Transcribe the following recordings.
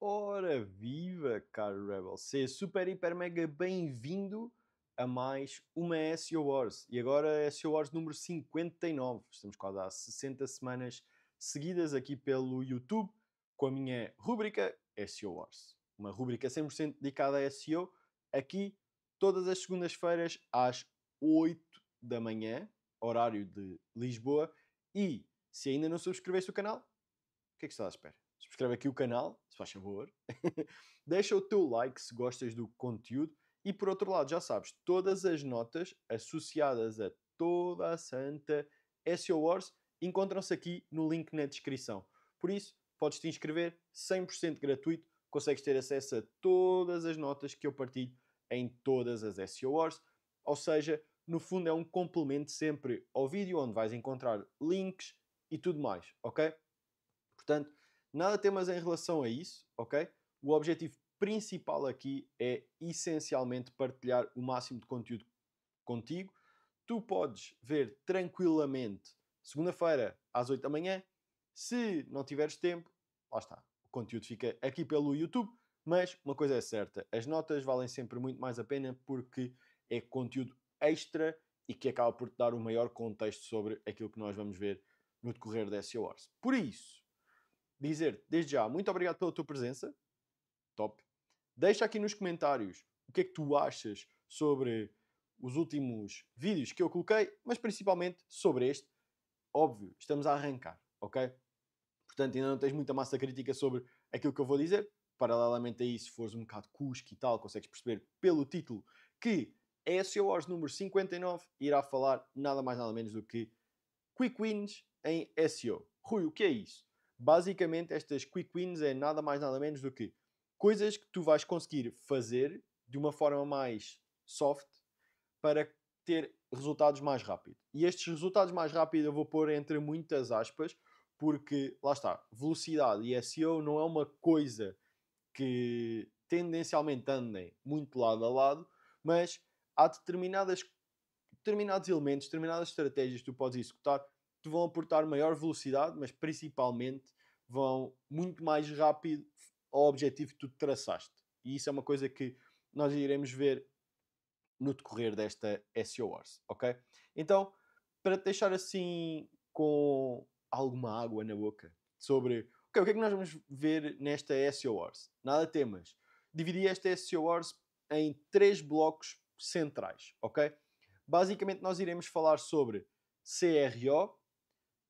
Ora viva, caro Rebel! Seja super, hiper, mega bem-vindo a mais uma SEO Wars. E agora SEO Wars número 59. Estamos quase há 60 semanas seguidas aqui pelo YouTube com a minha rúbrica SEO Wars. Uma rúbrica 100% dedicada a SEO, aqui todas as segundas-feiras às 8 da manhã, horário de Lisboa. E se ainda não subscreveste o canal, o que é que estás à espera? Subscreve aqui o canal, se faz favor. Deixa o teu like se gostas do conteúdo. E por outro lado, já sabes, todas as notas associadas a toda a santa SEO Wars encontram-se aqui no link na descrição. Por isso, podes te inscrever 100% gratuito. Consegues ter acesso a todas as notas que eu partilho em todas as SEO Wars. Ou seja, no fundo é um complemento sempre ao vídeo, onde vais encontrar links e tudo mais, ok? Portanto, nada temas em relação a isso, ok? O objetivo principal aqui é essencialmente partilhar o máximo de conteúdo contigo. Tu podes ver tranquilamente segunda-feira às 8 da manhã. Se não tiveres tempo, lá está. O conteúdo fica aqui pelo YouTube, mas uma coisa é certa, as notas valem sempre muito mais a pena porque é conteúdo extra e que acaba por te dar o maior contexto sobre aquilo que nós vamos ver no decorrer da SEO Wars. Por isso, dizer desde já muito obrigado pela tua presença. Top. Deixa aqui nos comentários o que é que tu achas sobre os últimos vídeos que eu coloquei, mas principalmente sobre este. Óbvio, estamos a arrancar, ok? Portanto, ainda não tens muita massa crítica sobre aquilo que eu vou dizer. Paralelamente a isso, se fores um bocado cusco e tal, consegues perceber pelo título que a SEO Wars número 59 irá falar nada mais nada menos do que Quick Wins em SEO. Rui, o que é isso? Basicamente, estas Quick Wins é nada mais nada menos do que coisas que tu vais conseguir fazer de uma forma mais soft para ter resultados mais rápido. E estes resultados mais rápidos eu vou pôr entre muitas aspas, porque, lá está, velocidade e SEO não é uma coisa que tendencialmente andem muito lado a lado, mas há determinados elementos, determinadas estratégias que tu podes executar que te vão aportar maior velocidade, mas principalmente vão muito mais rápido ao objetivo que tu traçaste. E isso é uma coisa que nós iremos ver no decorrer desta SEO Wars, ok? Então, para te deixar assim com alguma água na boca sobre okay, o que é que nós vamos ver nesta SEO Wars? Nada temas. Dividi esta SEO Wars em 3 blocos centrais, ok? Basicamente nós iremos falar sobre CRO,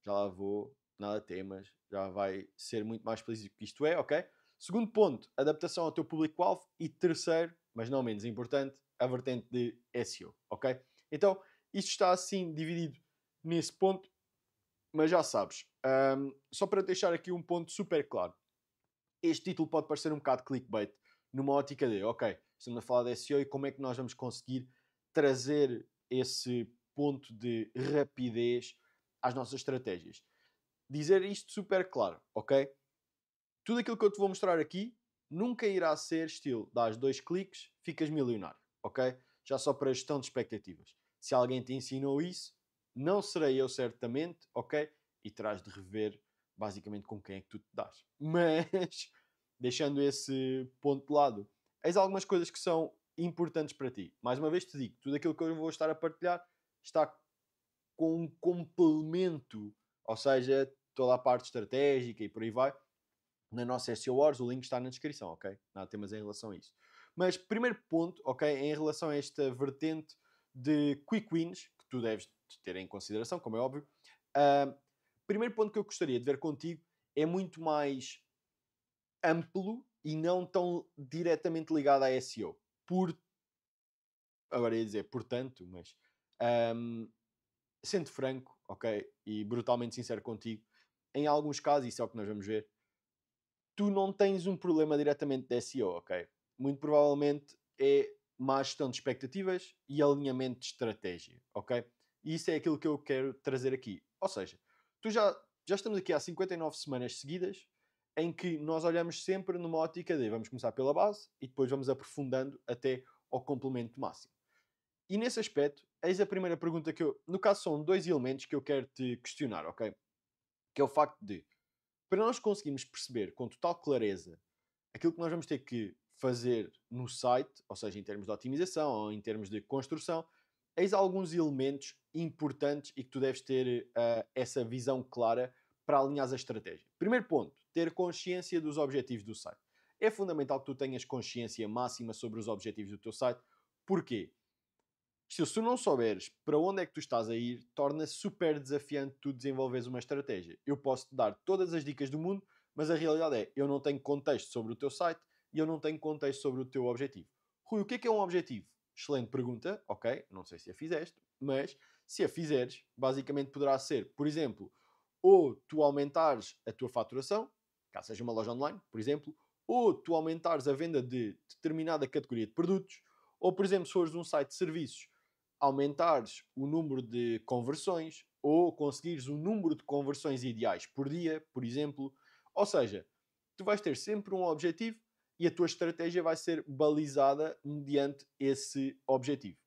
já lá vou, nada temas, já vai ser muito mais explícito que isto é, ok? Segundo ponto, adaptação ao teu público-alvo. E terceiro, mas não menos importante, a vertente de SEO, ok? Então, isto está assim dividido nesse ponto, mas já sabes, só para deixar aqui um ponto super claro, este título pode parecer um bocado clickbait, numa ótica de, ok, estamos a falar de SEO e como é que nós vamos conseguir trazer esse ponto de rapidez às nossas estratégias. Dizer isto super claro, ok? Tudo aquilo que eu te vou mostrar aqui nunca irá ser estilo, dás 2 cliques, ficas milionário, ok? Já só para gestão de expectativas. Se alguém te ensinou isso, não serei eu certamente, ok? E terás de rever basicamente com quem é que tu te dás. Mas, deixando esse ponto de lado, eis algumas coisas que são importantes para ti. Mais uma vez te digo, tudo aquilo que eu vou estar a partilhar está com um complemento, ou seja, toda a parte estratégica e por aí vai, na nossa SEO Wars, o link está na descrição, ok? Nada temas em relação a isso. Mas primeiro ponto, ok, em relação a esta vertente de quick wins, que tu deves ter em consideração, como é óbvio, primeiro ponto que eu gostaria de ver contigo é muito mais amplo e não tão diretamente ligado à SEO. Agora ia dizer portanto, mas um, sendo franco, ok, e brutalmente sincero contigo, em alguns casos, isso é o que nós vamos ver, tu não tens um problema diretamente de SEO, ok? Muito provavelmente é má gestão de expectativas e alinhamento de estratégia, ok? E isso é aquilo que eu quero trazer aqui. Ou seja, já estamos aqui há 59 semanas seguidas em que nós olhamos sempre numa ótica de vamos começar pela base e depois vamos aprofundando até ao complemento máximo. E nesse aspecto, eis a primeira pergunta que eu... No caso, são 2 elementos que eu quero te questionar, ok? Que é o facto de, para nós conseguirmos perceber com total clareza aquilo que nós vamos ter que fazer no site, ou seja, em termos de otimização ou em termos de construção, eis alguns elementos importantes e que tu deves ter essa visão clara para alinhar a estratégia. Primeiro ponto, ter consciência dos objetivos do site. É fundamental que tu tenhas consciência máxima sobre os objetivos do teu site. Porquê? Se tu não souberes para onde é que tu estás a ir, torna-se super desafiante tu desenvolveres uma estratégia. Eu posso te dar todas as dicas do mundo, mas a realidade é, eu não tenho contexto sobre o teu site e eu não tenho contexto sobre o teu objetivo. Rui, o que é um objetivo? Excelente pergunta, ok, não sei se a fizeste, mas se a fizeres, basicamente poderá ser, por exemplo, ou tu aumentares a tua faturação, caso seja uma loja online, por exemplo, ou tu aumentares a venda de determinada categoria de produtos, ou, por exemplo, se fores um site de serviços, aumentares o número de conversões ou conseguires o número de conversões ideais por dia, por exemplo. Ou seja, tu vais ter sempre um objetivo e a tua estratégia vai ser balizada mediante esse objetivo.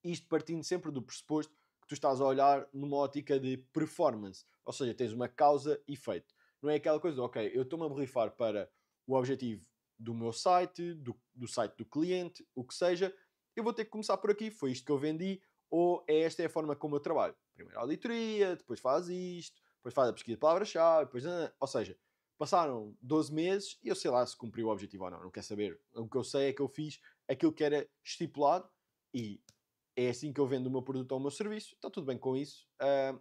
Isto partindo sempre do pressuposto que tu estás a olhar numa ótica de performance, ou seja, tens uma causa e efeito. Não é aquela coisa, ok, eu estou-me a borrifar para o objetivo do meu site, do site do cliente, o que seja, eu vou ter que começar por aqui, foi isto que eu vendi, ou esta é a forma como eu trabalho. Primeiro a auditoria, depois faz isto, depois faz a pesquisa de palavra-chave, depois... Ou seja, passaram 12 meses e eu sei lá se cumpriu o objetivo ou não, não quero saber. O que eu sei é que eu fiz aquilo que era estipulado e é assim que eu vendo o meu produto ou o meu serviço, está tudo bem com isso,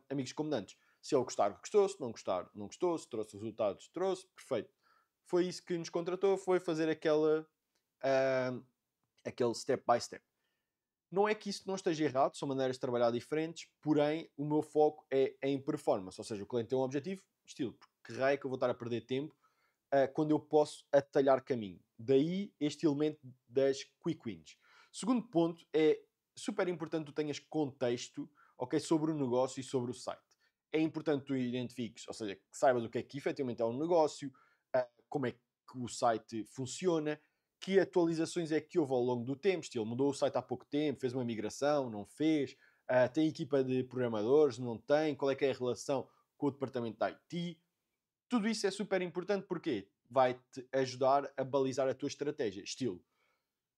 amigos comandantes. Se ele gostar, gostou, se não gostar, não gostou, se trouxe resultados, trouxe, perfeito. Foi isso que nos contratou, foi fazer aquele step by step. Não é que isso não esteja errado, são maneiras de trabalhar diferentes, porém o meu foco é em performance, ou seja, o cliente tem um objetivo, estilo, porque raio é que eu vou estar a perder tempo quando eu posso atalhar caminho. Daí este elemento das quick wins. Segundo ponto, é super importante que tu tenhas contexto, ok, sobre o negócio e sobre o site. É importante que tu identifiques, ou seja, que saibas o que efetivamente é um negócio, como é que o site funciona, que atualizações é que houve ao longo do tempo, estilo, mudou o site há pouco tempo, fez uma migração, não fez, tem equipa de programadores, não tem, qual é que é a relação com o departamento da IT. Tudo isso é super importante porque vai-te ajudar a balizar a tua estratégia. Estilo,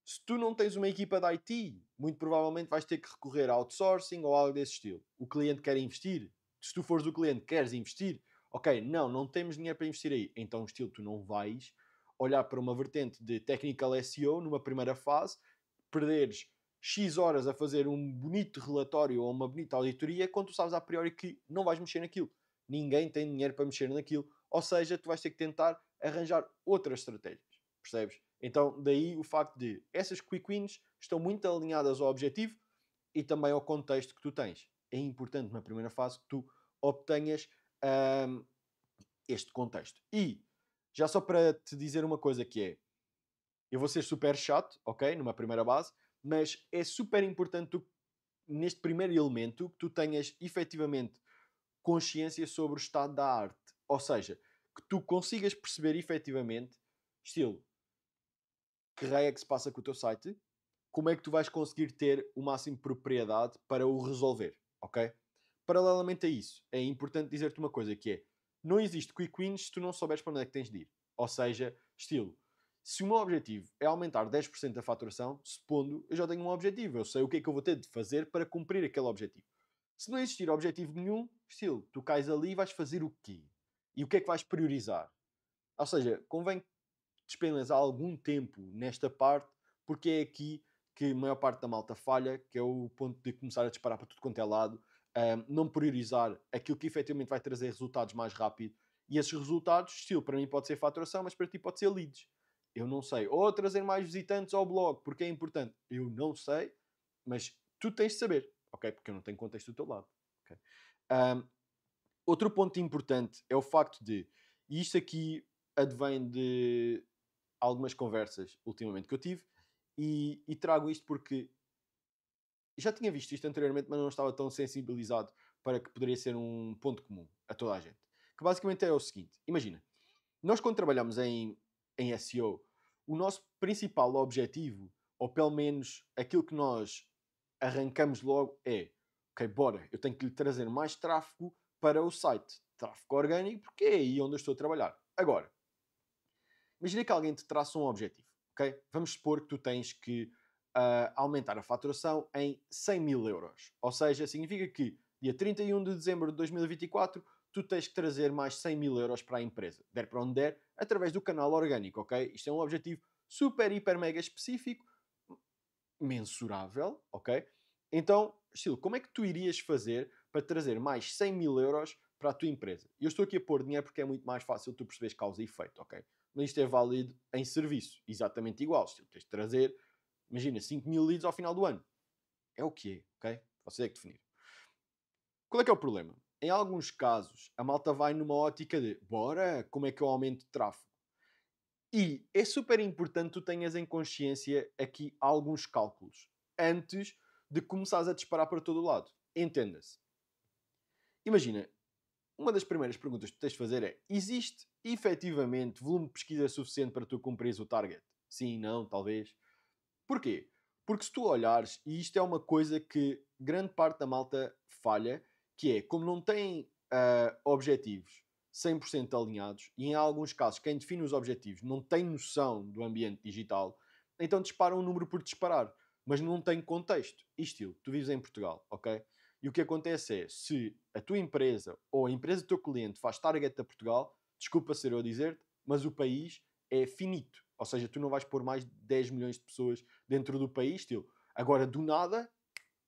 se tu não tens uma equipa de IT, muito provavelmente vais ter que recorrer a outsourcing ou algo desse estilo. O cliente quer investir. Se tu fores o cliente, queres investir. Ok, não temos dinheiro para investir aí. Então, estilo, tu não vais olhar para uma vertente de technical SEO numa primeira fase, perderes X horas a fazer um bonito relatório ou uma bonita auditoria quando tu sabes a priori que não vais mexer naquilo. Ninguém tem dinheiro para mexer naquilo. Ou seja, tu vais ter que tentar arranjar outras estratégias. Percebes? Então, daí o facto de essas quick wins estão muito alinhadas ao objetivo e também ao contexto que tu tens. É importante na primeira fase que tu obtenhas hum, este contexto. E, já só para te dizer uma coisa que é, eu vou ser super chato, ok, numa primeira base, mas é super importante tu, neste primeiro elemento, que tu tenhas efetivamente consciência sobre o estado da arte. Ou seja, que tu consigas perceber efetivamente, estilo, que raio é que se passa com o teu site, como é que tu vais conseguir ter o máximo de propriedade para o resolver, ok? Paralelamente a isso, é importante dizer-te uma coisa que é, não existe quick wins se tu não souberes para onde é que tens de ir. Ou seja, estilo, se o meu objetivo é aumentar 10% da faturação, supondo, eu já tenho um objetivo, eu sei o que é que eu vou ter de fazer para cumprir aquele objetivo. Se não existir objetivo nenhum, estilo, tu cais ali e vais fazer o quê? E o que é que vais priorizar? Ou seja, convém que despendas algum tempo nesta parte, porque é aqui que a maior parte da malta falha, que é o ponto de começar a disparar para tudo quanto é lado, não priorizar aquilo que efetivamente vai trazer resultados mais rápido. E esses resultados, estilo, para mim pode ser faturação, mas para ti pode ser leads. Eu não sei. Ou trazer mais visitantes ao blog, porque é importante. Eu não sei, mas tu tens de saber, ok? Porque eu não tenho contexto do teu lado. Okay? Um, Outro ponto importante é o facto de, e isto aqui advém de algumas conversas ultimamente que eu tive, e trago isto porque já tinha visto isto anteriormente, mas não estava tão sensibilizado para que poderia ser um ponto comum a toda a gente. Que basicamente é o seguinte: imagina, nós quando trabalhamos em SEO, o nosso principal objetivo, ou pelo menos aquilo que nós arrancamos logo, é ok, bora, eu tenho que lhe trazer mais tráfego para o site. Tráfego orgânico, porque é aí onde eu estou a trabalhar. Agora, imagina que alguém te traça um objetivo, ok? Vamos supor que tu tens que aumentar a faturação em 100 mil euros. Ou seja, significa que dia 31 de dezembro de 2024 tu tens que trazer mais 100 mil euros para a empresa. Der para onde der, através do canal orgânico, ok? Isto é um objetivo super, hiper, mega específico, mensurável, ok? Então, estilo, como é que tu irias fazer para trazer mais 100 mil euros para a tua empresa? Eu estou aqui a pôr dinheiro porque é muito mais fácil tu perceberes causa e efeito, ok? Mas isto é válido em serviço, exatamente igual. Estilo, tens de trazer, imagina, 5 mil leads ao final do ano. É o que é, ok? Você é que definir. Qual é que é o problema? Em alguns casos, a malta vai numa ótica de bora, como é que eu aumento o tráfego? E é super importante tu tenhas em consciência aqui alguns cálculos antes de começares a disparar para todo o lado. Entenda-se. Imagina, uma das primeiras perguntas que tu tens de fazer é: existe efetivamente volume de pesquisa suficiente para tu cumprires o target? Sim, não, talvez. Porquê? Porque se tu olhares, e isto é uma coisa que grande parte da malta falha, que é, como não tem objetivos 100% alinhados, e em alguns casos quem define os objetivos não tem noção do ambiente digital, então dispara um número por disparar, mas não tem contexto. E estilo, tu vives em Portugal, ok? E o que acontece é, se a tua empresa ou a empresa do teu cliente faz target a Portugal, desculpa ser eu a dizer-te, mas o país é finito. Ou seja, tu não vais pôr mais de 10 milhões de pessoas dentro do país, estilo. Agora, do nada,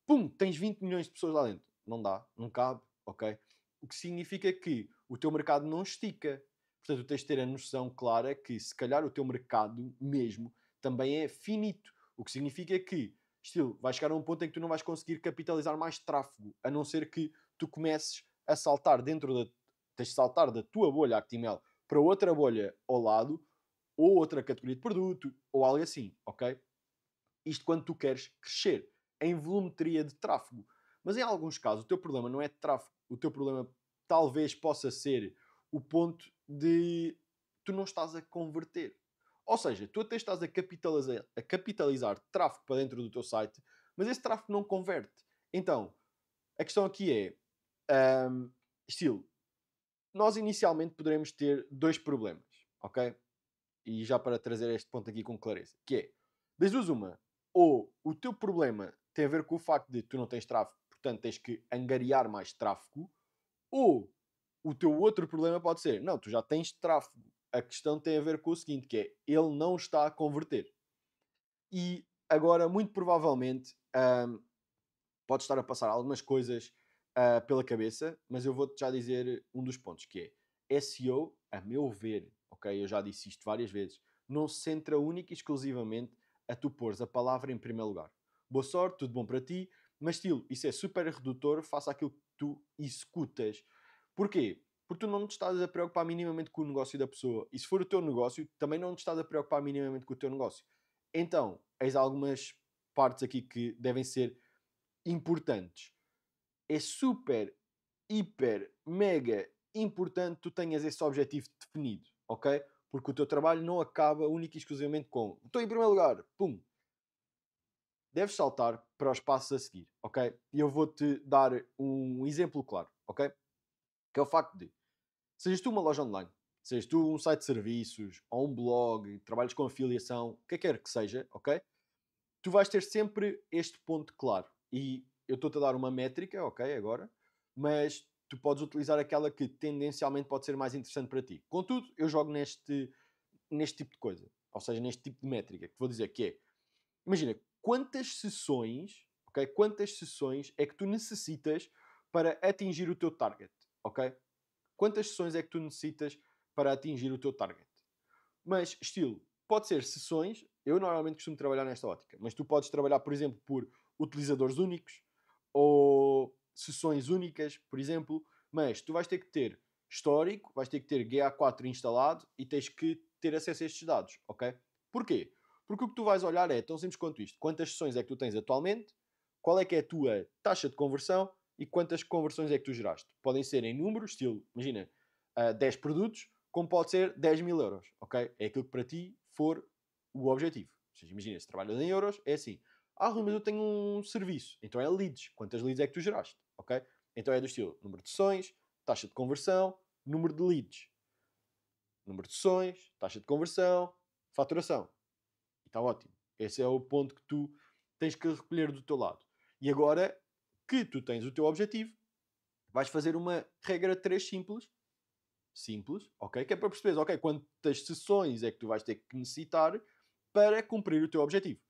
pum, tens 20 milhões de pessoas lá dentro. Não dá, não cabe, ok? O que significa que o teu mercado não estica. Portanto, tu tens de ter a noção clara que, se calhar, o teu mercado mesmo também é finito. O que significa que, estilo, vai chegar a um ponto em que tu não vais conseguir capitalizar mais tráfego, a não ser que tu comeces a saltar dentro da... Tens de saltar da tua bolha HTML para outra bolha ao lado, ou outra categoria de produto, ou algo assim, ok? Isto quando tu queres crescer em volumetria de tráfego. Mas em alguns casos o teu problema não é de tráfego. O teu problema talvez possa ser o ponto de tu não estás a converter. Ou seja, tu até estás a capitalizar tráfego para dentro do teu site, mas esse tráfego não converte. Então, a questão aqui é, estilo, nós inicialmente poderemos ter dois problemas, ok? E já para trazer este ponto aqui com clareza, que é, das duas uma, ou o teu problema tem a ver com o facto de tu não tens tráfego, portanto tens que angariar mais tráfego, ou o teu outro problema pode ser, não, tu já tens tráfego, a questão tem a ver com o seguinte, que é, ele não está a converter. E agora, muito provavelmente, pode estar a passar algumas coisas pela cabeça, mas eu vou-te já dizer um dos pontos, que é SEO, a meu ver, ok, eu já disse isto várias vezes, não se centra única e exclusivamente a tu pôres a palavra em primeiro lugar. Boa sorte, tudo bom para ti, mas estilo, isso é super redutor face àquilo que tu executas. Porquê? Porque tu não te estás a preocupar minimamente com o negócio da pessoa. E se for o teu negócio, também não te estás a preocupar minimamente com o teu negócio. Então, eis algumas partes aqui que devem ser importantes. É super, hiper, mega importante tu tenhas esse objetivo definido, ok? Porque o teu trabalho não acaba única e exclusivamente com estou em primeiro lugar, pum. Deves saltar para os passos a seguir, ok? E eu vou-te dar um exemplo claro, ok? Que é o facto de, sejas tu uma loja online, sejas tu um site de serviços, ou um blog, trabalhas com afiliação, o que quer que seja, ok? Tu vais ter sempre este ponto claro. E eu estou-te a dar uma métrica, ok, agora, mas tu podes utilizar aquela que tendencialmente pode ser mais interessante para ti. Contudo, eu jogo neste tipo de coisa, ou seja, neste tipo de métrica, que vou dizer que é, imagina, quantas sessões, ok, quantas sessões é que tu necessitas para atingir o teu target, ok? Quantas sessões é que tu necessitas para atingir o teu target? Mas, estilo, pode ser sessões. Eu normalmente costumo trabalhar nesta ótica, mas tu podes trabalhar, por exemplo, por utilizadores únicos ou sessões únicas, por exemplo. Mas tu vais ter que ter histórico, vais ter que ter GA4 instalado e tens que ter acesso a estes dados, ok? Porquê? Porque o que tu vais olhar é tão simples quanto isto. Quantas sessões é que tu tens atualmente? Qual é que é a tua taxa de conversão? E quantas conversões é que tu geraste? Podem ser em números, estilo, imagina, 10 produtos, como pode ser 10 mil euros, ok? É aquilo que para ti for o objetivo. Ou seja, imagina, se trabalhas em euros, é assim. Ah, Rui, mas eu tenho um serviço. Então é leads. Quantas leads é que tu geraste, ok? Então é do estilo número de sessões, taxa de conversão, número de leads. Número de sessões, taxa de conversão, faturação. E está ótimo. Esse é o ponto que tu tens que recolher do teu lado. E agora que tu tens o teu objetivo, vais fazer uma regra 3 simples, ok? Que é para perceberes, ok, quantas sessões é que tu vais ter que necessitar para cumprir o teu objetivo.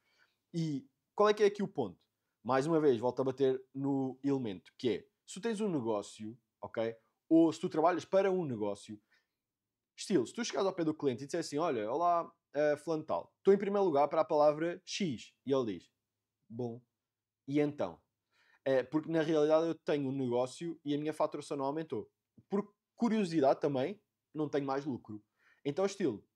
E qual é que é aqui o ponto? Mais uma vez, volto a bater no elemento, que é, se tu tens um negócio, ok? Ou se tu trabalhas para um negócio, estilo, se tu chegares ao pé do cliente e disser assim, olha, olá, fulano tal, estou em primeiro lugar para a palavra X. E ele diz, bom, e então? Porque na realidade eu tenho um negócio e a minha faturação não aumentou. Por curiosidade também, não tenho mais lucro. Então, estilo,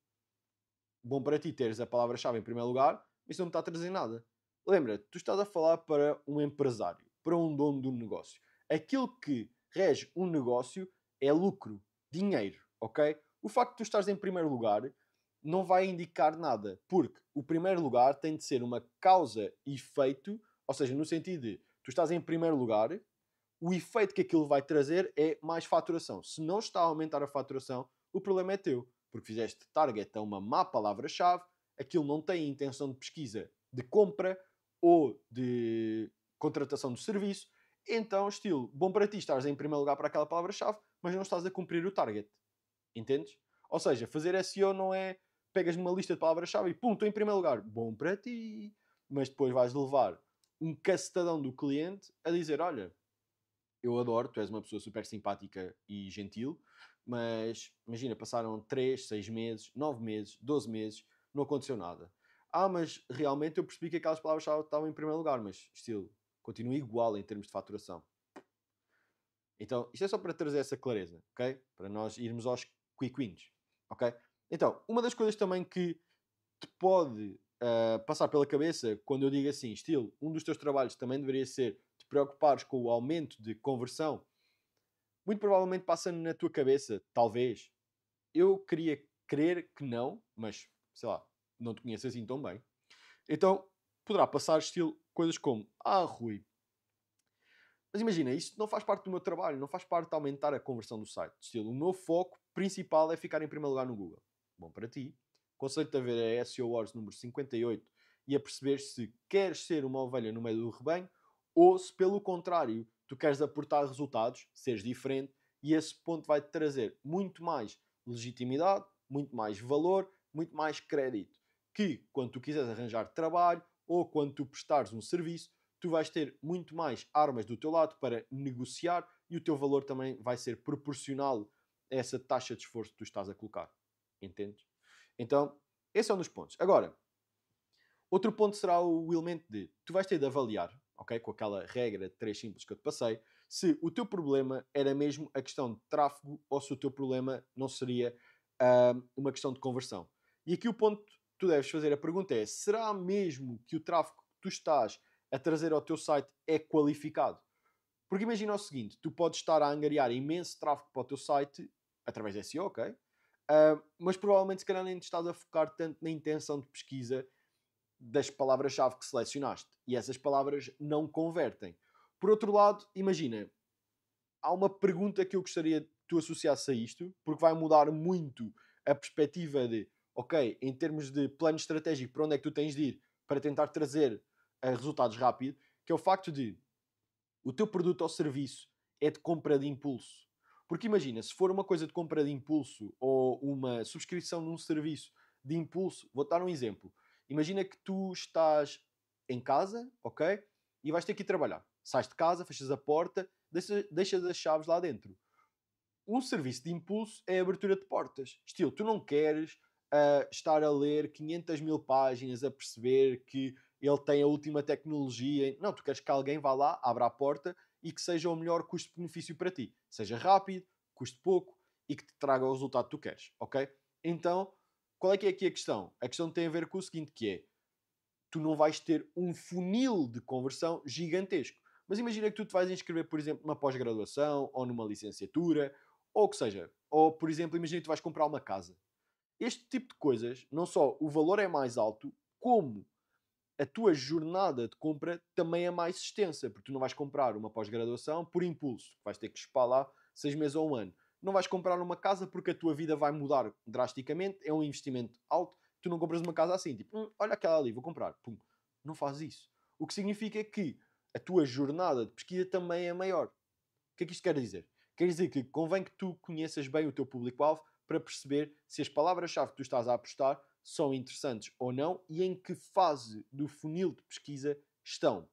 bom para ti teres a palavra-chave em primeiro lugar, mas isso não me está a trazer nada. Lembra, tu estás a falar para um empresário, para um dono de um negócio. Aquilo que rege um negócio é lucro, dinheiro, ok? O facto de tu estares em primeiro lugar não vai indicar nada, porque o primeiro lugar tem de ser uma causa e efeito, ou seja, no sentido de tu estás em primeiro lugar, o efeito que aquilo vai trazer é mais faturação. Se não está a aumentar a faturação, o problema é teu, porque fizeste target a uma má palavra-chave, aquilo não tem intenção de pesquisa de compra ou de contratação de serviço, então, estilo, bom para ti estares em primeiro lugar para aquela palavra-chave, mas não estás a cumprir o target. Entendes? Ou seja, fazer SEO não é pegas numa lista de palavras-chave e pum, estou em primeiro lugar. Bom para ti. Mas depois vais levar um cacetadão do cliente a dizer, olha, eu adoro, tu és uma pessoa super simpática e gentil, mas imagina, passaram 3, 6 meses, 9 meses, 12 meses, não aconteceu nada. Ah, mas realmente eu percebi que aquelas palavras estavam em primeiro lugar, mas estilo, continua igual em termos de faturação. Então, isto é só para trazer essa clareza, ok? Para nós irmos aos quick wins, ok? Então, uma das coisas também que te pode passar pela cabeça quando eu digo assim, estilo, um dos teus trabalhos também deveria ser te preocupares com o aumento de conversão, muito provavelmente passa na tua cabeça, talvez. Eu queria crer que não, mas sei lá, não te conheço assim tão bem. Então, poderá passar estilo coisas como: Ah, Rui, mas imagina, isto não faz parte do meu trabalho, não faz parte de aumentar a conversão do site. Estilo, o meu foco principal é ficar em primeiro lugar no Google. Bom para ti. Conselho-te a ver a SEO Wars número 58 e a perceber se queres ser uma ovelha no meio do rebanho ou se, pelo contrário, tu queres aportar resultados, seres diferente e esse ponto vai-te trazer muito mais legitimidade, muito mais valor, muito mais crédito. Que quando tu quiseres arranjar trabalho ou quando tu prestares um serviço, tu vais ter muito mais armas do teu lado para negociar e o teu valor também vai ser proporcional a essa taxa de esforço que tu estás a colocar. Entendes? Então, esse é um dos pontos. Agora, outro ponto será o elemento de tu vais ter de avaliar, ok? Com aquela regra de 3 simples que eu te passei, se o teu problema era mesmo a questão de tráfego ou se o teu problema não seria uma questão de conversão. E aqui o ponto que tu deves fazer a pergunta é: será mesmo que o tráfego que tu estás a trazer ao teu site é qualificado? Porque imagina o seguinte, tu podes estar a angariar imenso tráfego para o teu site através de SEO, ok? Mas provavelmente se calhar nem te estás a focar tanto na intenção de pesquisa das palavras-chave que selecionaste. E essas palavras não convertem. Por outro lado, imagina, há uma pergunta que eu gostaria que tu associasses a isto, porque vai mudar muito a perspectiva de, ok, em termos de plano estratégico, para onde é que tu tens de ir para tentar trazer resultados rápido, que é o facto de o teu produto ou serviço é de compra de impulso. Porque imagina, se for uma coisa de compra de impulso ou uma subscrição num serviço de impulso, vou dar um exemplo. Imagina que tu estás em casa, ok? E vais ter que ir trabalhar. Sais de casa, fechas a porta, deixas as chaves lá dentro. Um serviço de impulso é a abertura de portas. Estilo, tu não queres estar a ler 500 mil páginas a perceber que ele tem a última tecnologia. Não, tu queres que alguém vá lá, abra a porta e que seja o melhor custo-benefício para ti. Seja rápido, custe pouco e que te traga o resultado que tu queres, ok? Então, qual é que é aqui a questão? A questão tem a ver com o seguinte, que é, tu não vais ter um funil de conversão gigantesco. Mas imagina que tu te vais inscrever, por exemplo, numa pós-graduação ou numa licenciatura, ou o que seja. Ou, por exemplo, imagina que tu vais comprar uma casa. Este tipo de coisas, não só o valor é mais alto, como a tua jornada de compra também é mais extensa, porque tu não vais comprar uma pós-graduação por impulso, vais ter que espar lá 6 meses ou um ano. não vais comprar uma casa porque a tua vida vai mudar drasticamente, é um investimento alto, tu não compras uma casa assim, tipo, olha aquela ali, vou comprar. Pum. Não fazes isso. O que significa que a tua jornada de pesquisa também é maior. O que é que isto quer dizer? Quer dizer que convém que tu conheças bem o teu público-alvo para perceber se as palavras-chave que tu estás a apostar são interessantes ou não e em que fase do funil de pesquisa estão.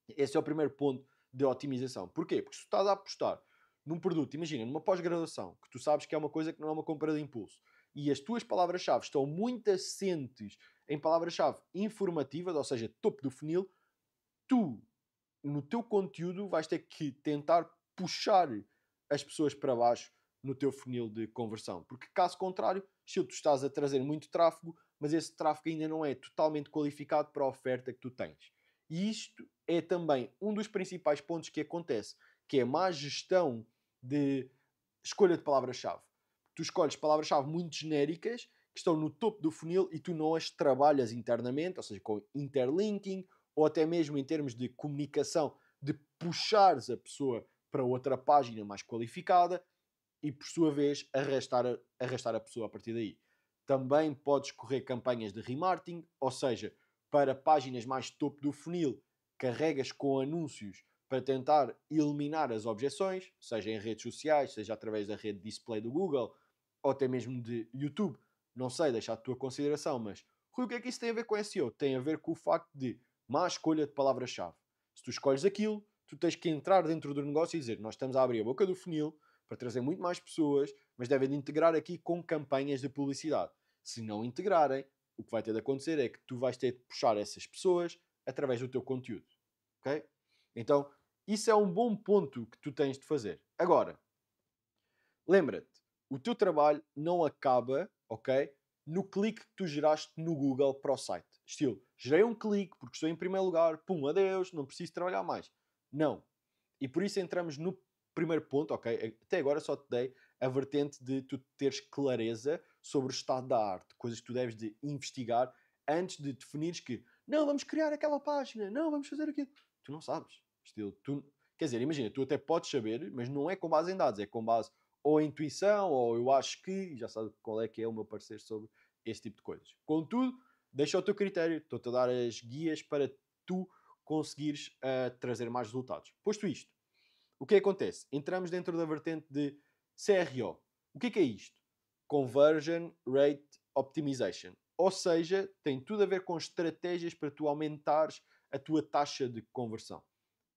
Esse é o primeiro ponto de otimização. Porquê? Porque se tu estás a apostar num produto, imagina, numa pós-graduação, que tu sabes que é uma coisa que não é uma compra de impulso, e as tuas palavras-chave estão muito assentes em palavras-chave informativas, ou seja, topo do funil, tu, no teu conteúdo, vais ter que tentar puxar as pessoas para baixo no teu funil de conversão. Porque, caso contrário, se tu estás a trazer muito tráfego, mas esse tráfego ainda não é totalmente qualificado para a oferta que tu tens. E isto é também um dos principais pontos que acontece, que é a má gestão de escolha de palavras-chave. Tu escolhes palavras-chave muito genéricas que estão no topo do funil e tu não as trabalhas internamente, ou seja, com interlinking, ou até mesmo em termos de comunicação, de puxares a pessoa para outra página mais qualificada e, por sua vez, arrastar a pessoa a partir daí. Também podes correr campanhas de remarketing, ou seja, para páginas mais topo do funil, carregas com anúncios para tentar eliminar as objeções, seja em redes sociais, seja através da rede display do Google, ou até mesmo de YouTube. Não sei, deixa a tua consideração, mas Rui, o que é que isso tem a ver com SEO? Tem a ver com o facto de má escolha de palavra-chave. Se tu escolhes aquilo, tu tens que entrar dentro do negócio e dizer, nós estamos a abrir a boca do funil para trazer muito mais pessoas, mas devem de integrar aqui com campanhas de publicidade. Se não integrarem, o que vai ter de acontecer é que tu vais ter de puxar essas pessoas através do teu conteúdo. Ok? Então, isso é um bom ponto que tu tens de fazer. Agora, lembra-te, o teu trabalho não acaba, ok, no clique que tu geraste no Google para o site. Estilo, gerei um clique porque estou em primeiro lugar, pum, adeus, não preciso trabalhar mais. Não. E por isso entramos no primeiro ponto, ok? Até agora só te dei a vertente de tu teres clareza sobre o estado da arte, coisas que tu deves de investigar antes de definires que não, vamos criar aquela página, não, vamos fazer aquilo. Tu não sabes. Estilo, tu, quer dizer, imagina, tu até podes saber, mas não é com base em dados, é com base ou em intuição, ou eu acho que, já sabes qual é que é o meu parecer sobre esse tipo de coisas. Contudo, deixa ao teu critério, estou-te a dar as guias para tu conseguires trazer mais resultados. Posto isto, o que acontece? Entramos dentro da vertente de CRO. O que é isto? Conversion Rate Optimization. Ou seja, tem tudo a ver com estratégias para tu aumentares a tua taxa de conversão.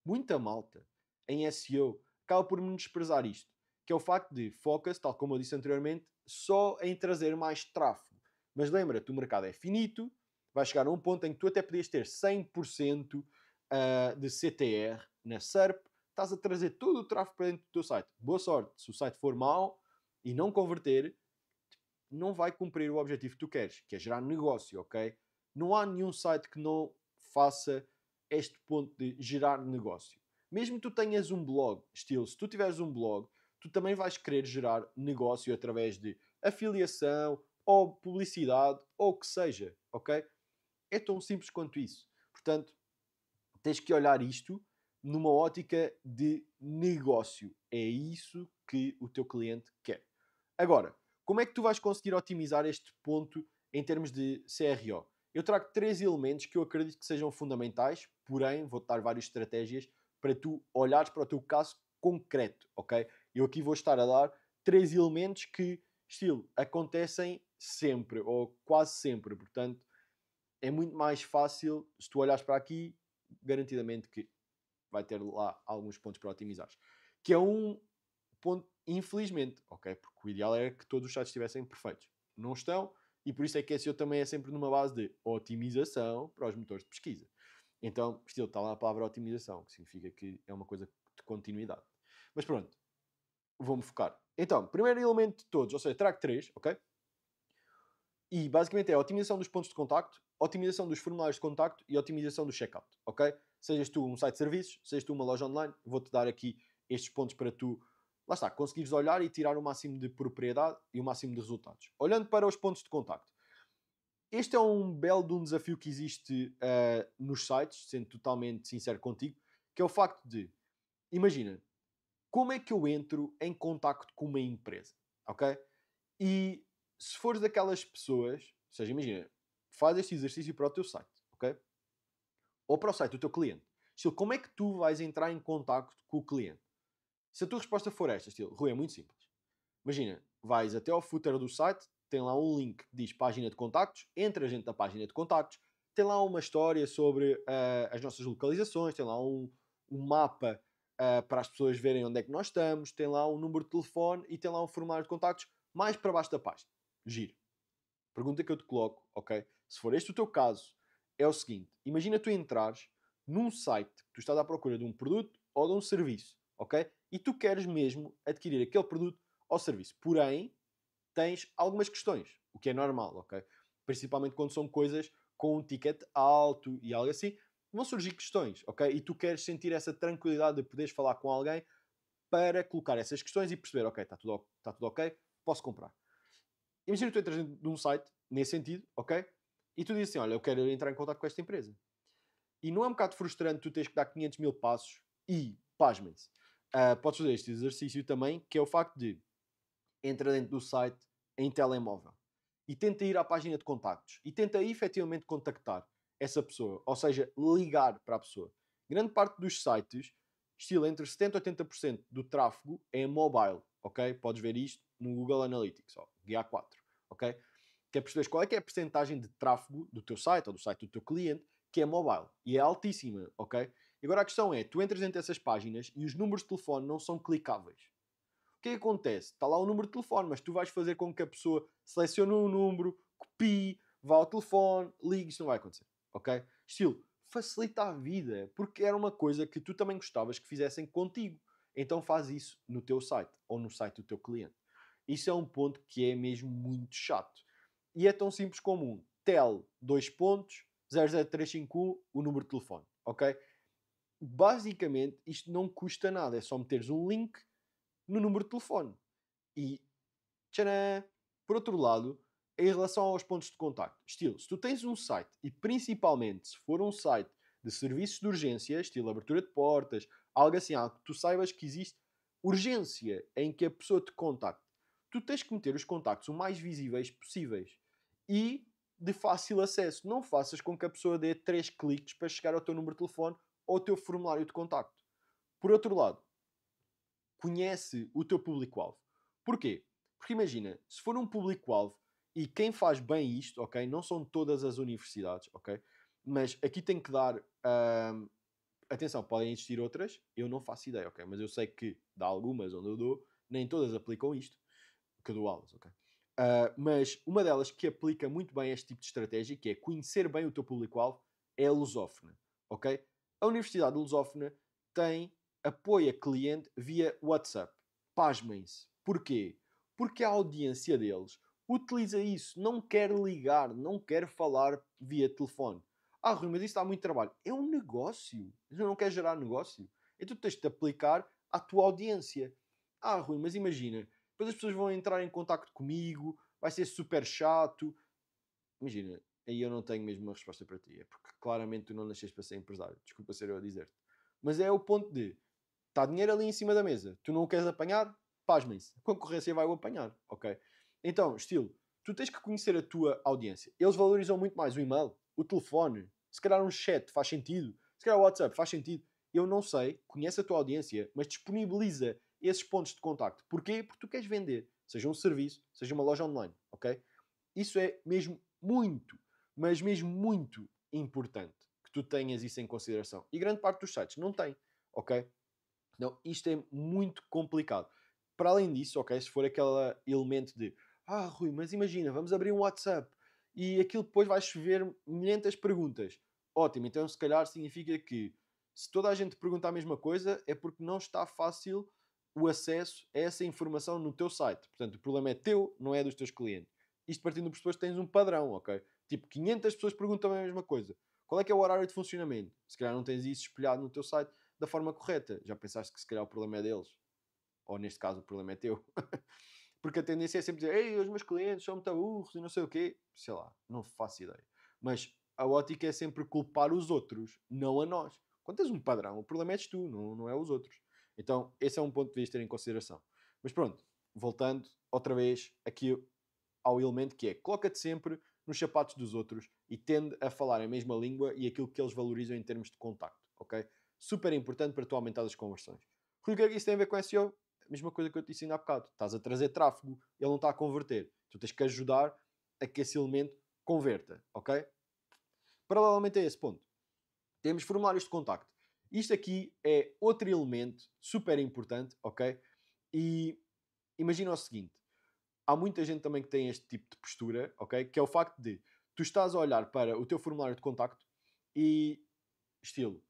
Muita malta em SEO acaba por menosprezar isto, que é o facto de focus, tal como eu disse anteriormente, só em trazer mais tráfego. Mas lembra-te, o mercado é finito, vai chegar a um ponto em que tu até podias ter 100% de CTR na SERP, estás a trazer todo o tráfego para dentro do teu site. Boa sorte, se o site for mau e não converter, não vai cumprir o objetivo que tu queres, que é gerar negócio, ok? Não há nenhum site que não faça este ponto de gerar negócio. Mesmo que tu tenhas um blog, estilo, se tu tiveres um blog, tu também vais querer gerar negócio através de afiliação ou publicidade ou o que seja, ok? É tão simples quanto isso. Portanto, tens que olhar isto numa ótica de negócio. É isso que o teu cliente quer. Agora, como é que tu vais conseguir otimizar este ponto em termos de CRO? Eu trago 3 elementos que eu acredito que sejam fundamentais, porém vou-te dar várias estratégias para tu olhares para o teu caso concreto, ok? Eu aqui vou estar a dar 3 elementos que, estilo, acontecem sempre, ou quase sempre, portanto, é muito mais fácil, se tu olhares para aqui, garantidamente que vai ter lá alguns pontos para otimizares. Que é um ponto, infelizmente, ok? Porque o ideal era que todos os sites estivessem perfeitos. Não estão, e por isso é que SEO também é sempre numa base de otimização para os motores de pesquisa. Então, estilo, está lá a palavra otimização, que significa que é uma coisa de continuidade. Mas pronto, vou-me focar. Então, primeiro elemento de todos, ou seja, trago 3, ok? E basicamente é a otimização dos pontos de contacto, otimização dos formulários de contacto e otimização do checkout, ok? Sejas tu um site de serviços, sejas tu uma loja online, vou-te dar aqui estes pontos para tu, lá está, conseguires olhar e tirar o máximo de propriedade e o máximo de resultados. Olhando para os pontos de contacto, este é um belo de um desafio que existe nos sites, sendo totalmente sincero contigo, que é o facto de, imagina, como é que eu entro em contacto com uma empresa, ok? E se fores daquelas pessoas, ou seja, imagina, faz este exercício para o teu site, ok? Ou para o site do teu cliente. Estilo, como é que tu vais entrar em contacto com o cliente? Se a tua resposta for esta, estilo, Rui, é muito simples. Imagina, vais até ao footer do site, tem lá um link que diz página de contactos, entra a gente na página de contactos, tem lá uma história sobre as nossas localizações, tem lá um mapa para as pessoas verem onde é que nós estamos, tem lá um número de telefone e tem lá um formulário de contactos mais para baixo da página. Giro. Pergunta que eu te coloco, ok? Se for este o teu caso, é o seguinte: imagina tu entrares num site que tu estás à procura de um produto ou de um serviço, ok? E tu queres mesmo adquirir aquele produto ou serviço. Porém, tens algumas questões, o que é normal, ok? Principalmente quando são coisas com um ticket alto e algo assim, vão surgir questões, ok? E tu queres sentir essa tranquilidade de poderes falar com alguém para colocar essas questões e perceber, ok, está tudo ok, posso comprar. Imagina que tu entras num site, nesse sentido, ok? E tu dizes assim, olha, eu quero entrar em contato com esta empresa. E não é um bocado frustrante tu teres que dar 500 mil passos e, pasmem-se, podes fazer este exercício também, que é o facto de entra dentro do site em telemóvel e tenta ir à página de contactos e tenta efetivamente contactar essa pessoa, ou seja, ligar para a pessoa. Grande parte dos sites, estilo entre 70% e 80% do tráfego é mobile, ok? Podes ver isto no Google Analytics, ó, GA4, ok? Que é perceber qual é que é a percentagem de tráfego do teu site ou do site do teu cliente que é mobile. E é altíssima, ok? E agora a questão é, tu entras dentro dessas páginas e os números de telefone não são clicáveis. O que é que acontece? Está lá o número de telefone, mas tu vais fazer com que a pessoa selecione um número, copie, vá ao telefone, ligue, isso não vai acontecer, ok? Estilo, facilita a vida, porque era uma coisa que tu também gostavas que fizessem contigo. Então faz isso no teu site, ou no site do teu cliente. Isso é um ponto que é mesmo muito chato. E é tão simples como um tel, 00351, o número de telefone, ok? Basicamente, isto não custa nada, é só meteres um link no número de telefone. E, tcharam! Por outro lado, em relação aos pontos de contacto, estilo, se tu tens um site, e principalmente se for um site de serviços de urgência, estilo abertura de portas, algo assim, algo que tu saibas que existe urgência em que a pessoa te contacte, tu tens que meter os contactos o mais visíveis possíveis e de fácil acesso. Não faças com que a pessoa dê 3 cliques para chegar ao teu número de telefone ou ao teu formulário de contacto. Por outro lado, conhece o teu público-alvo. Porquê? Porque imagina, se for um público-alvo e quem faz bem isto, ok? Não são todas as universidades, ok? Mas aqui tem que dar. Atenção, podem existir outras, eu não faço ideia, ok? Mas eu sei que dá algumas onde eu dou, nem todas aplicam isto, que eu dou aulas, ok? Mas uma delas que aplica muito bem este tipo de estratégia, que é conhecer bem o teu público-alvo, é a lusófona, ok? A Universidade Lusófona tem apoio a cliente via WhatsApp. Pasmem-se. Porquê? Porque a audiência deles utiliza isso, não quer ligar, não quer falar via telefone. Ah, Rui, mas isso dá muito trabalho. É um negócio. Tu não quer gerar negócio. Então tens de aplicar à tua audiência. Ah, Rui, mas imagina, depois as pessoas vão entrar em contacto comigo, vai ser super chato. Imagina, aí eu não tenho mesmo uma resposta para ti. É porque claramente tu não nasceste para ser empresário. Desculpa ser eu a dizer-te. Mas é o ponto de, está dinheiro ali em cima da mesa, tu não o queres apanhar? Pasmem-se. A concorrência vai o apanhar, ok? Então, estilo, tu tens que conhecer a tua audiência. Eles valorizam muito mais o e-mail, o telefone, se calhar um chat faz sentido, se calhar o WhatsApp faz sentido. Eu não sei, conhece a tua audiência, mas disponibiliza esses pontos de contacto. Porquê? Porque tu queres vender, seja um serviço, seja uma loja online, ok? Isso é mesmo muito, mas mesmo muito importante que tu tenhas isso em consideração. E grande parte dos sites não tem, ok? Não, isto é muito complicado. Para além disso, ok, se for aquele elemento de Rui, mas imagina, vamos abrir um WhatsApp e aquilo depois vai chover milhentas perguntas. Ótimo, então se calhar significa que se toda a gente pergunta a mesma coisa é porque não está fácil o acesso a essa informação no teu site. Portanto, o problema é teu, não é dos teus clientes. Isto partindo do pressuposto que tens um padrão, ok? Tipo, 500 pessoas perguntam a mesma coisa. Qual é que é o horário de funcionamento? Se calhar não tens isso espelhado no teu site da forma correta. Já pensaste que se calhar o problema é deles? Ou neste caso o problema é teu? Porque a tendência é sempre dizer, ei, os meus clientes são muito burros e não sei o quê. Sei lá, não faço ideia. Mas a ótica é sempre culpar os outros, não a nós. Quando tens um padrão, o problema és tu, não é os outros. Então, esse é um ponto que devias ter em consideração. Mas pronto, voltando outra vez aqui ao elemento que é, coloca-te sempre nos sapatos dos outros e tende a falar a mesma língua e aquilo que eles valorizam em termos de contacto, ok? Super importante para tu aumentar as conversões. O que é que isso tem a ver com SEO? A mesma coisa que eu te disse ainda há bocado. Estás a trazer tráfego, ele não está a converter. Tu tens que ajudar a que esse elemento converta, ok? Paralelamente a esse ponto, temos formulários de contacto. Isto aqui é outro elemento super importante, ok? E imagina o seguinte, há muita gente também que tem este tipo de postura, ok? Que é o facto de tu estás a olhar para o teu formulário de contacto e estilo,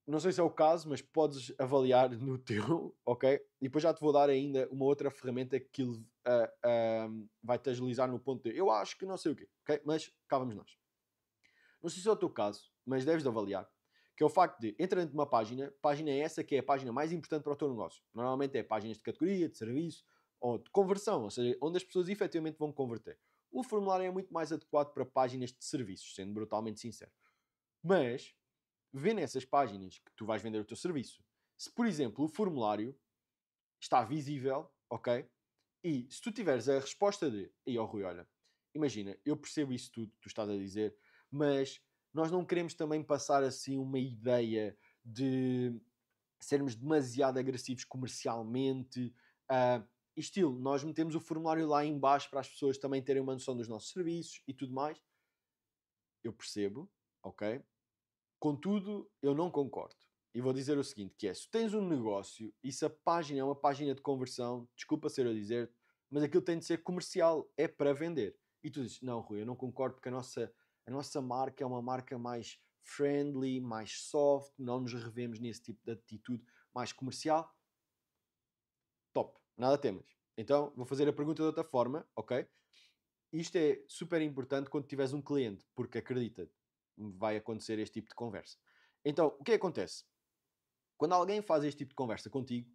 não sei se é o caso, mas podes avaliar no teu, ok? E depois já te vou dar ainda uma outra ferramenta que vai-te agilizar no ponto de eu acho que não sei o quê, ok? Mas cá vamos nós. Não sei se é o teu caso, mas deves de avaliar, que é o facto de, entra dentro de uma página é essa que é a página mais importante para o teu negócio. Normalmente é páginas de categoria, de serviço, ou de conversão, ou seja, onde as pessoas efetivamente vão converter. O formulário é muito mais adequado para páginas de serviços, sendo brutalmente sincero. Mas, vê nessas páginas que tu vais vender o teu serviço. Se, por exemplo, o formulário está visível, ok? E se tu tiveres a resposta de, e ó Rui, olha, imagina, eu percebo isso tudo que tu estás a dizer, mas nós não queremos também passar assim uma ideia de sermos demasiado agressivos comercialmente. Estilo, nós metemos o formulário lá em baixo para as pessoas também terem uma noção dos nossos serviços e tudo mais. Eu percebo, ok? Contudo, eu não concordo. E vou dizer o seguinte, que é, se tens um negócio e se a página é uma página de conversão, desculpa ser a dizer, mas aquilo tem de ser comercial, é para vender. E tu dizes, não Rui, eu não concordo porque a nossa marca é uma marca mais friendly, mais soft, não nos revemos nesse tipo de atitude mais comercial. Top, nada temas. Então, vou fazer a pergunta de outra forma, ok? Isto é super importante quando tiveres um cliente, porque acredita, vai acontecer este tipo de conversa. Então, o que acontece? Quando alguém faz este tipo de conversa contigo,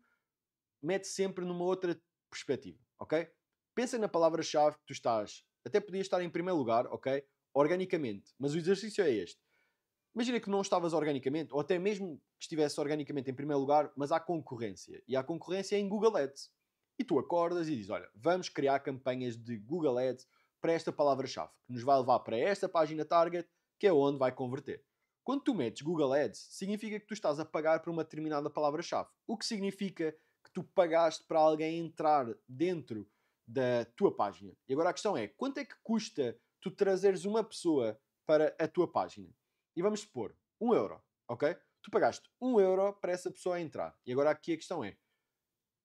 mete sempre numa outra perspectiva, ok? Pensa na palavra-chave que tu estás, até podias estar em primeiro lugar, ok? Organicamente, mas o exercício é este. Imagina que não estavas organicamente, ou até mesmo que estivesse organicamente em primeiro lugar, mas há concorrência. E há concorrência em Google Ads. E tu acordas e dizes, olha, vamos criar campanhas de Google Ads para esta palavra-chave, que nos vai levar para esta página target, que é onde vai converter. Quando tu metes Google Ads, significa que tu estás a pagar por uma determinada palavra-chave. O que significa que tu pagaste para alguém entrar dentro da tua página. E agora a questão é, quanto é que custa tu trazeres uma pessoa para a tua página? E vamos supor, 1€, ok? Tu pagaste 1€ para essa pessoa entrar. E agora aqui a questão é,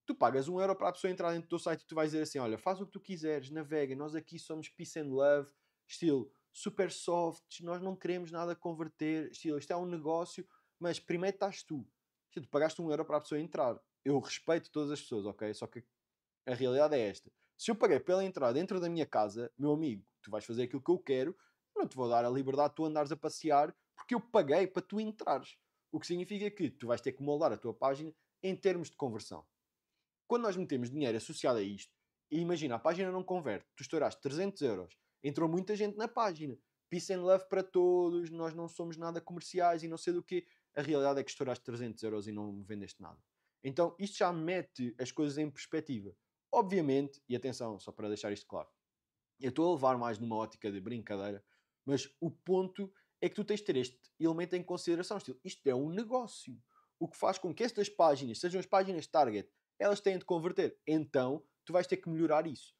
tu pagas 1€ para a pessoa entrar dentro do teu site e tu vais dizer assim, olha, faz o que tu quiseres, navega, nós aqui somos peace and love, estilo super soft, nós não queremos nada converter, estilo, isto é um negócio, mas primeiro estás tu. Tu pagaste 1€ para a pessoa entrar. Eu respeito todas as pessoas, ok? Só que a realidade é esta. Se eu paguei pela entrada dentro da minha casa, meu amigo, tu vais fazer aquilo que eu quero, eu não te vou dar a liberdade de tu andares a passear porque eu paguei para tu entrares. O que significa que tu vais ter que moldar a tua página em termos de conversão. Quando nós metemos dinheiro associado a isto, e imagina, a página não converte, tu estouraste 300€, entrou muita gente na página, peace and love para todos, nós não somos nada comerciais e não sei do quê. A realidade é que estouraste 300€ e não vendeste nada. Então isto já mete as coisas em perspectiva. Obviamente, e atenção, só para deixar isto claro, eu estou a levar mais numa ótica de brincadeira, mas o ponto é que tu tens de ter este elemento em consideração. Isto é um negócio. O que faz com que estas páginas sejam as páginas target, elas têm de converter. Então, tu vais ter que melhorar isso.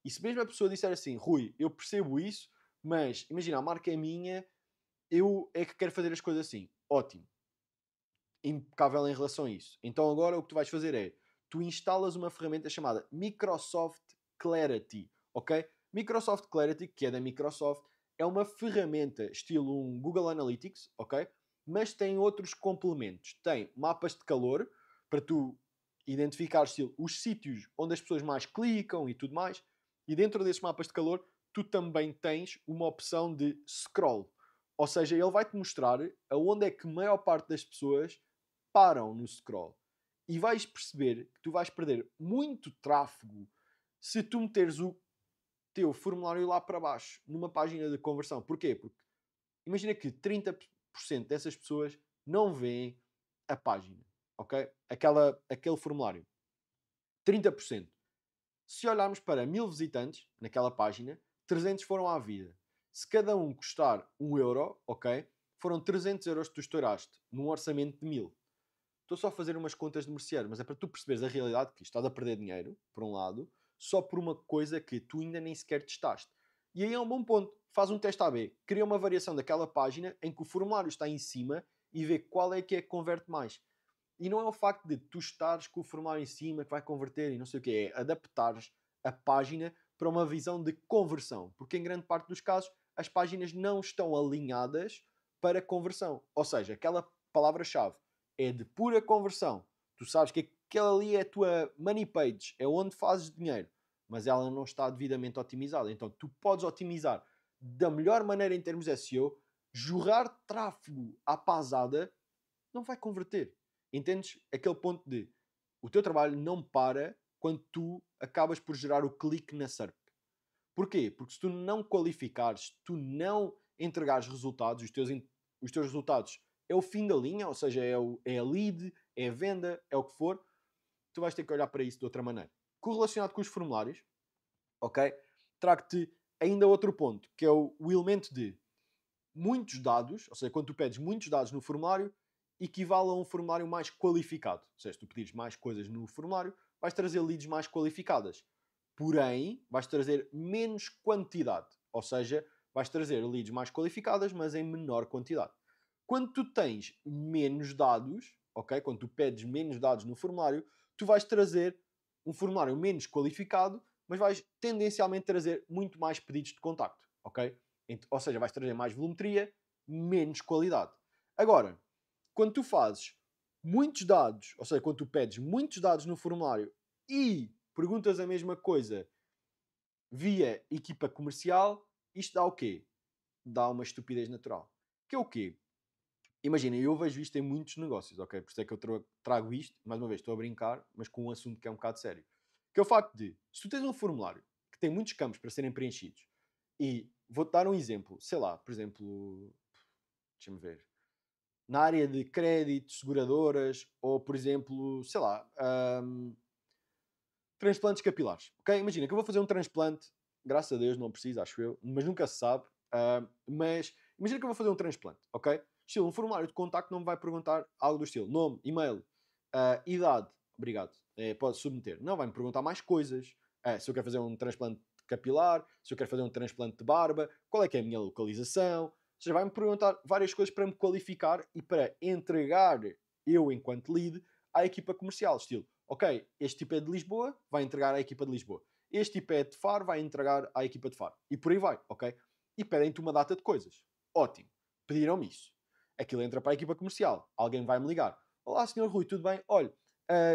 E se mesmo a pessoa disser assim, Rui, eu percebo isso, mas imagina, a marca é minha, eu é que quero fazer as coisas assim. Ótimo. Impecável em relação a isso. Então agora o que tu vais fazer é, tu instalas uma ferramenta chamada Microsoft Clarity, ok? Microsoft Clarity, que é da Microsoft, é uma ferramenta estilo um Google Analytics, ok? Mas tem outros complementos. Tem mapas de calor, para tu identificar estilo, os sítios onde as pessoas mais clicam e tudo mais. E dentro desses mapas de calor, tu também tens uma opção de scroll. Ou seja, ele vai-te mostrar aonde é que a maior parte das pessoas param no scroll. E vais perceber que tu vais perder muito tráfego se tu meteres o teu formulário lá para baixo, numa página de conversão. Porquê? Porque imagina que 30% dessas pessoas não veem a página. ok? Aquele formulário. 30%. Se olharmos para 1000 visitantes naquela página, 300 foram à vida. Se cada um custar 1€, ok? Foram 300 euros que tu estouraste num orçamento de 1000. Estou só a fazer umas contas de merceeiro, mas é para tu perceberes a realidade que estás a perder dinheiro, por um lado, só por uma coisa que tu ainda nem sequer testaste. E aí é um bom ponto. Faz um teste AB. Cria uma variação daquela página em que o formulário está em cima e vê qual é que converte mais. E não é o facto de tu estares com o formulário em cima que vai converter e não sei o que, é adaptares a página para uma visão de conversão. Porque em grande parte dos casos as páginas não estão alinhadas para conversão. Ou seja, aquela palavra-chave é de pura conversão. Tu sabes que aquela ali é a tua money page, é onde fazes dinheiro, mas ela não está devidamente otimizada. Então tu podes otimizar da melhor maneira em termos de SEO, jorrar tráfego à pasada, não vai converter. Entendes? Aquele ponto de o teu trabalho não para quando tu acabas por gerar o clique na SERP. Porquê? Porque se tu não qualificares, tu não entregares resultados, os teus resultados é o fim da linha, ou seja, é a lead, é a venda, é o que for, tu vais ter que olhar para isso de outra maneira. Correlacionado com os formulários, ok? Trago-te ainda outro ponto, que é o elemento de muitos dados, ou seja, quando tu pedes muitos dados no formulário, equivale a um formulário mais qualificado. Ou seja, se tu pedires mais coisas no formulário, vais trazer leads mais qualificadas. Porém, vais trazer menos quantidade. Ou seja, vais trazer leads mais qualificadas, mas em menor quantidade. Quando tu tens menos dados, ok? Quando tu pedes menos dados no formulário, tu vais trazer um formulário menos qualificado, mas vais tendencialmente trazer muito mais pedidos de contacto, ok? Ou seja, vais trazer mais volumetria, menos qualidade. Agora, quando tu fazes muitos dados, ou seja, quando tu pedes muitos dados no formulário e perguntas a mesma coisa via equipa comercial, isto dá o quê? Dá uma estupidez natural. Que é o quê? Imagina, eu vejo isto em muitos negócios, ok? Por isso é que eu trago isto, mais uma vez, estou a brincar, mas com um assunto que é um bocado sério. Que é o facto de, se tu tens um formulário que tem muitos campos para serem preenchidos, e vou-te dar um exemplo, sei lá, por exemplo, deixa-me ver, na área de créditos, seguradoras, ou por exemplo, sei lá, transplantes capilares, ok? Imagina que eu vou fazer um transplante, graças a Deus não preciso, acho eu, mas nunca se sabe, mas imagina que eu vou fazer um transplante, ok? Estilo, um formulário de contacto não me vai perguntar algo do estilo, nome, e-mail, idade, obrigado, pode submeter. Não, vai-me perguntar mais coisas, se eu quero fazer um transplante capilar, se eu quero fazer um transplante de barba, qual é que é a minha localização, ou seja, vai-me perguntar várias coisas para me qualificar e para entregar eu, enquanto lead, à equipa comercial, estilo, ok, este tipo é de Lisboa, vai entregar à equipa de Lisboa. Este tipo é de Faro, vai entregar à equipa de Faro. E por aí vai, ok? E pedem-te uma data de coisas. Ótimo. Pediram-me isso. Aquilo entra para a equipa comercial. Alguém vai-me ligar. Olá, senhor Rui, tudo bem? Olha,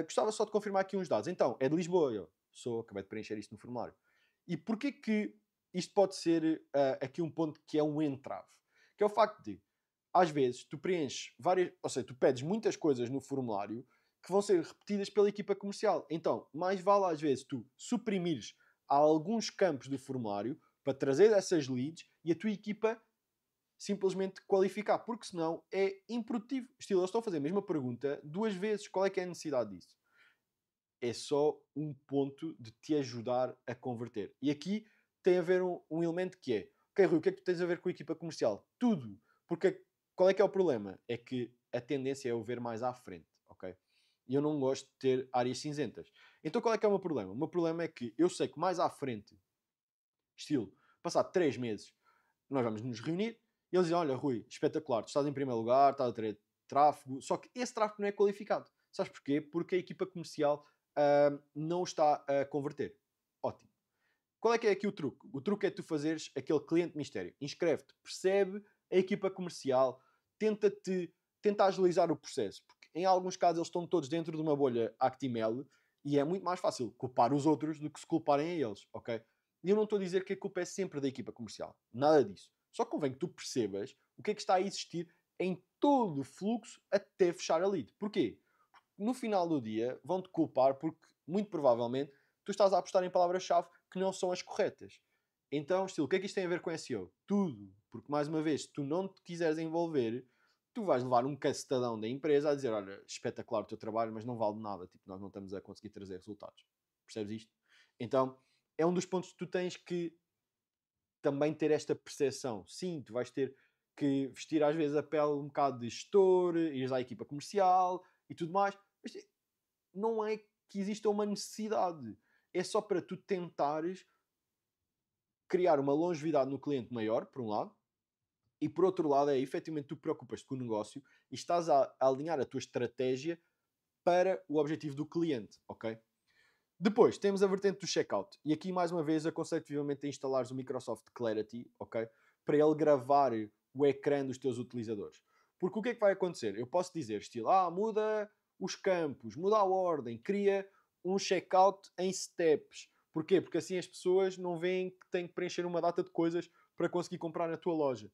gostava só de confirmar aqui uns dados. Então, é de Lisboa. Eu sou, acabei de preencher isto no formulário. E porquê que isto pode ser aqui um ponto que é um entrave? Que é o facto de, às vezes, tu preenches várias... Ou seja, tu pedes muitas coisas no formulário que vão ser repetidas pela equipa comercial. Então, mais vale às vezes tu suprimires alguns campos do formulário para trazer essas leads e a tua equipa simplesmente qualificar, porque senão é improdutivo. Estilo, eles estão a fazer a mesma pergunta duas vezes. Qual é que é a necessidade disso? É só um ponto de te ajudar a converter. E aqui tem a ver um elemento que é, ok, Rui, o que é que tu tens a ver com a equipa comercial? Tudo. Porque qual é que é o problema? É que a tendência é eu ver mais à frente, ok? E eu não gosto de ter áreas cinzentas. Então qual é que é o meu problema? O meu problema é que eu sei que mais à frente, estilo, passado 3 meses, nós vamos nos reunir e eles dizem, olha Rui, espetacular, tu estás em primeiro lugar, estás a ter tráfego, só que esse tráfego não é qualificado. Sabes porquê? Porque a equipa comercial não está a converter. Ótimo. Qual é que é aqui o truque? O truque é tu fazeres aquele cliente mistério. Inscreve-te, percebe a equipa comercial, tenta agilizar o processo. Porque em alguns casos eles estão todos dentro de uma bolha HTML e é muito mais fácil culpar os outros do que se culparem a eles, ok? E eu não estou a dizer que a culpa é sempre da equipa comercial. Nada disso. Só convém que tu percebas o que é que está a existir em todo o fluxo até fechar a lead. Porquê? Porque no final do dia vão-te culpar porque, muito provavelmente, tu estás a apostar em palavras-chave que não são as corretas. Então, estilo, o que é que isto tem a ver com SEO? Tudo. Porque, mais uma vez, se tu não te quiseres envolver, tu vais levar um castadão da empresa a dizer, olha, espetacular o teu trabalho, mas não vale nada, tipo, nós não estamos a conseguir trazer resultados. Percebes isto? Então, é um dos pontos que tu tens que também ter esta percepção. Sim, tu vais ter que vestir às vezes a pele um bocado de gestor, ires à equipa comercial e tudo mais, mas não é que exista uma necessidade. É só para tu tentares criar uma longevidade no cliente maior, por um lado, e por outro lado é efetivamente tu preocupas-te com o negócio e estás a alinhar a tua estratégia para o objetivo do cliente, ok? Depois, temos a vertente do checkout. E aqui, mais uma vez, aconselho vivamente a instalares o Microsoft Clarity, ok? Para ele gravar o ecrã dos teus utilizadores. Porque o que é que vai acontecer? Eu posso dizer, estilo, muda os campos, muda a ordem, cria um checkout em steps. Porquê? Porque assim as pessoas não veem que têm que preencher uma data de coisas para conseguir comprar na tua loja.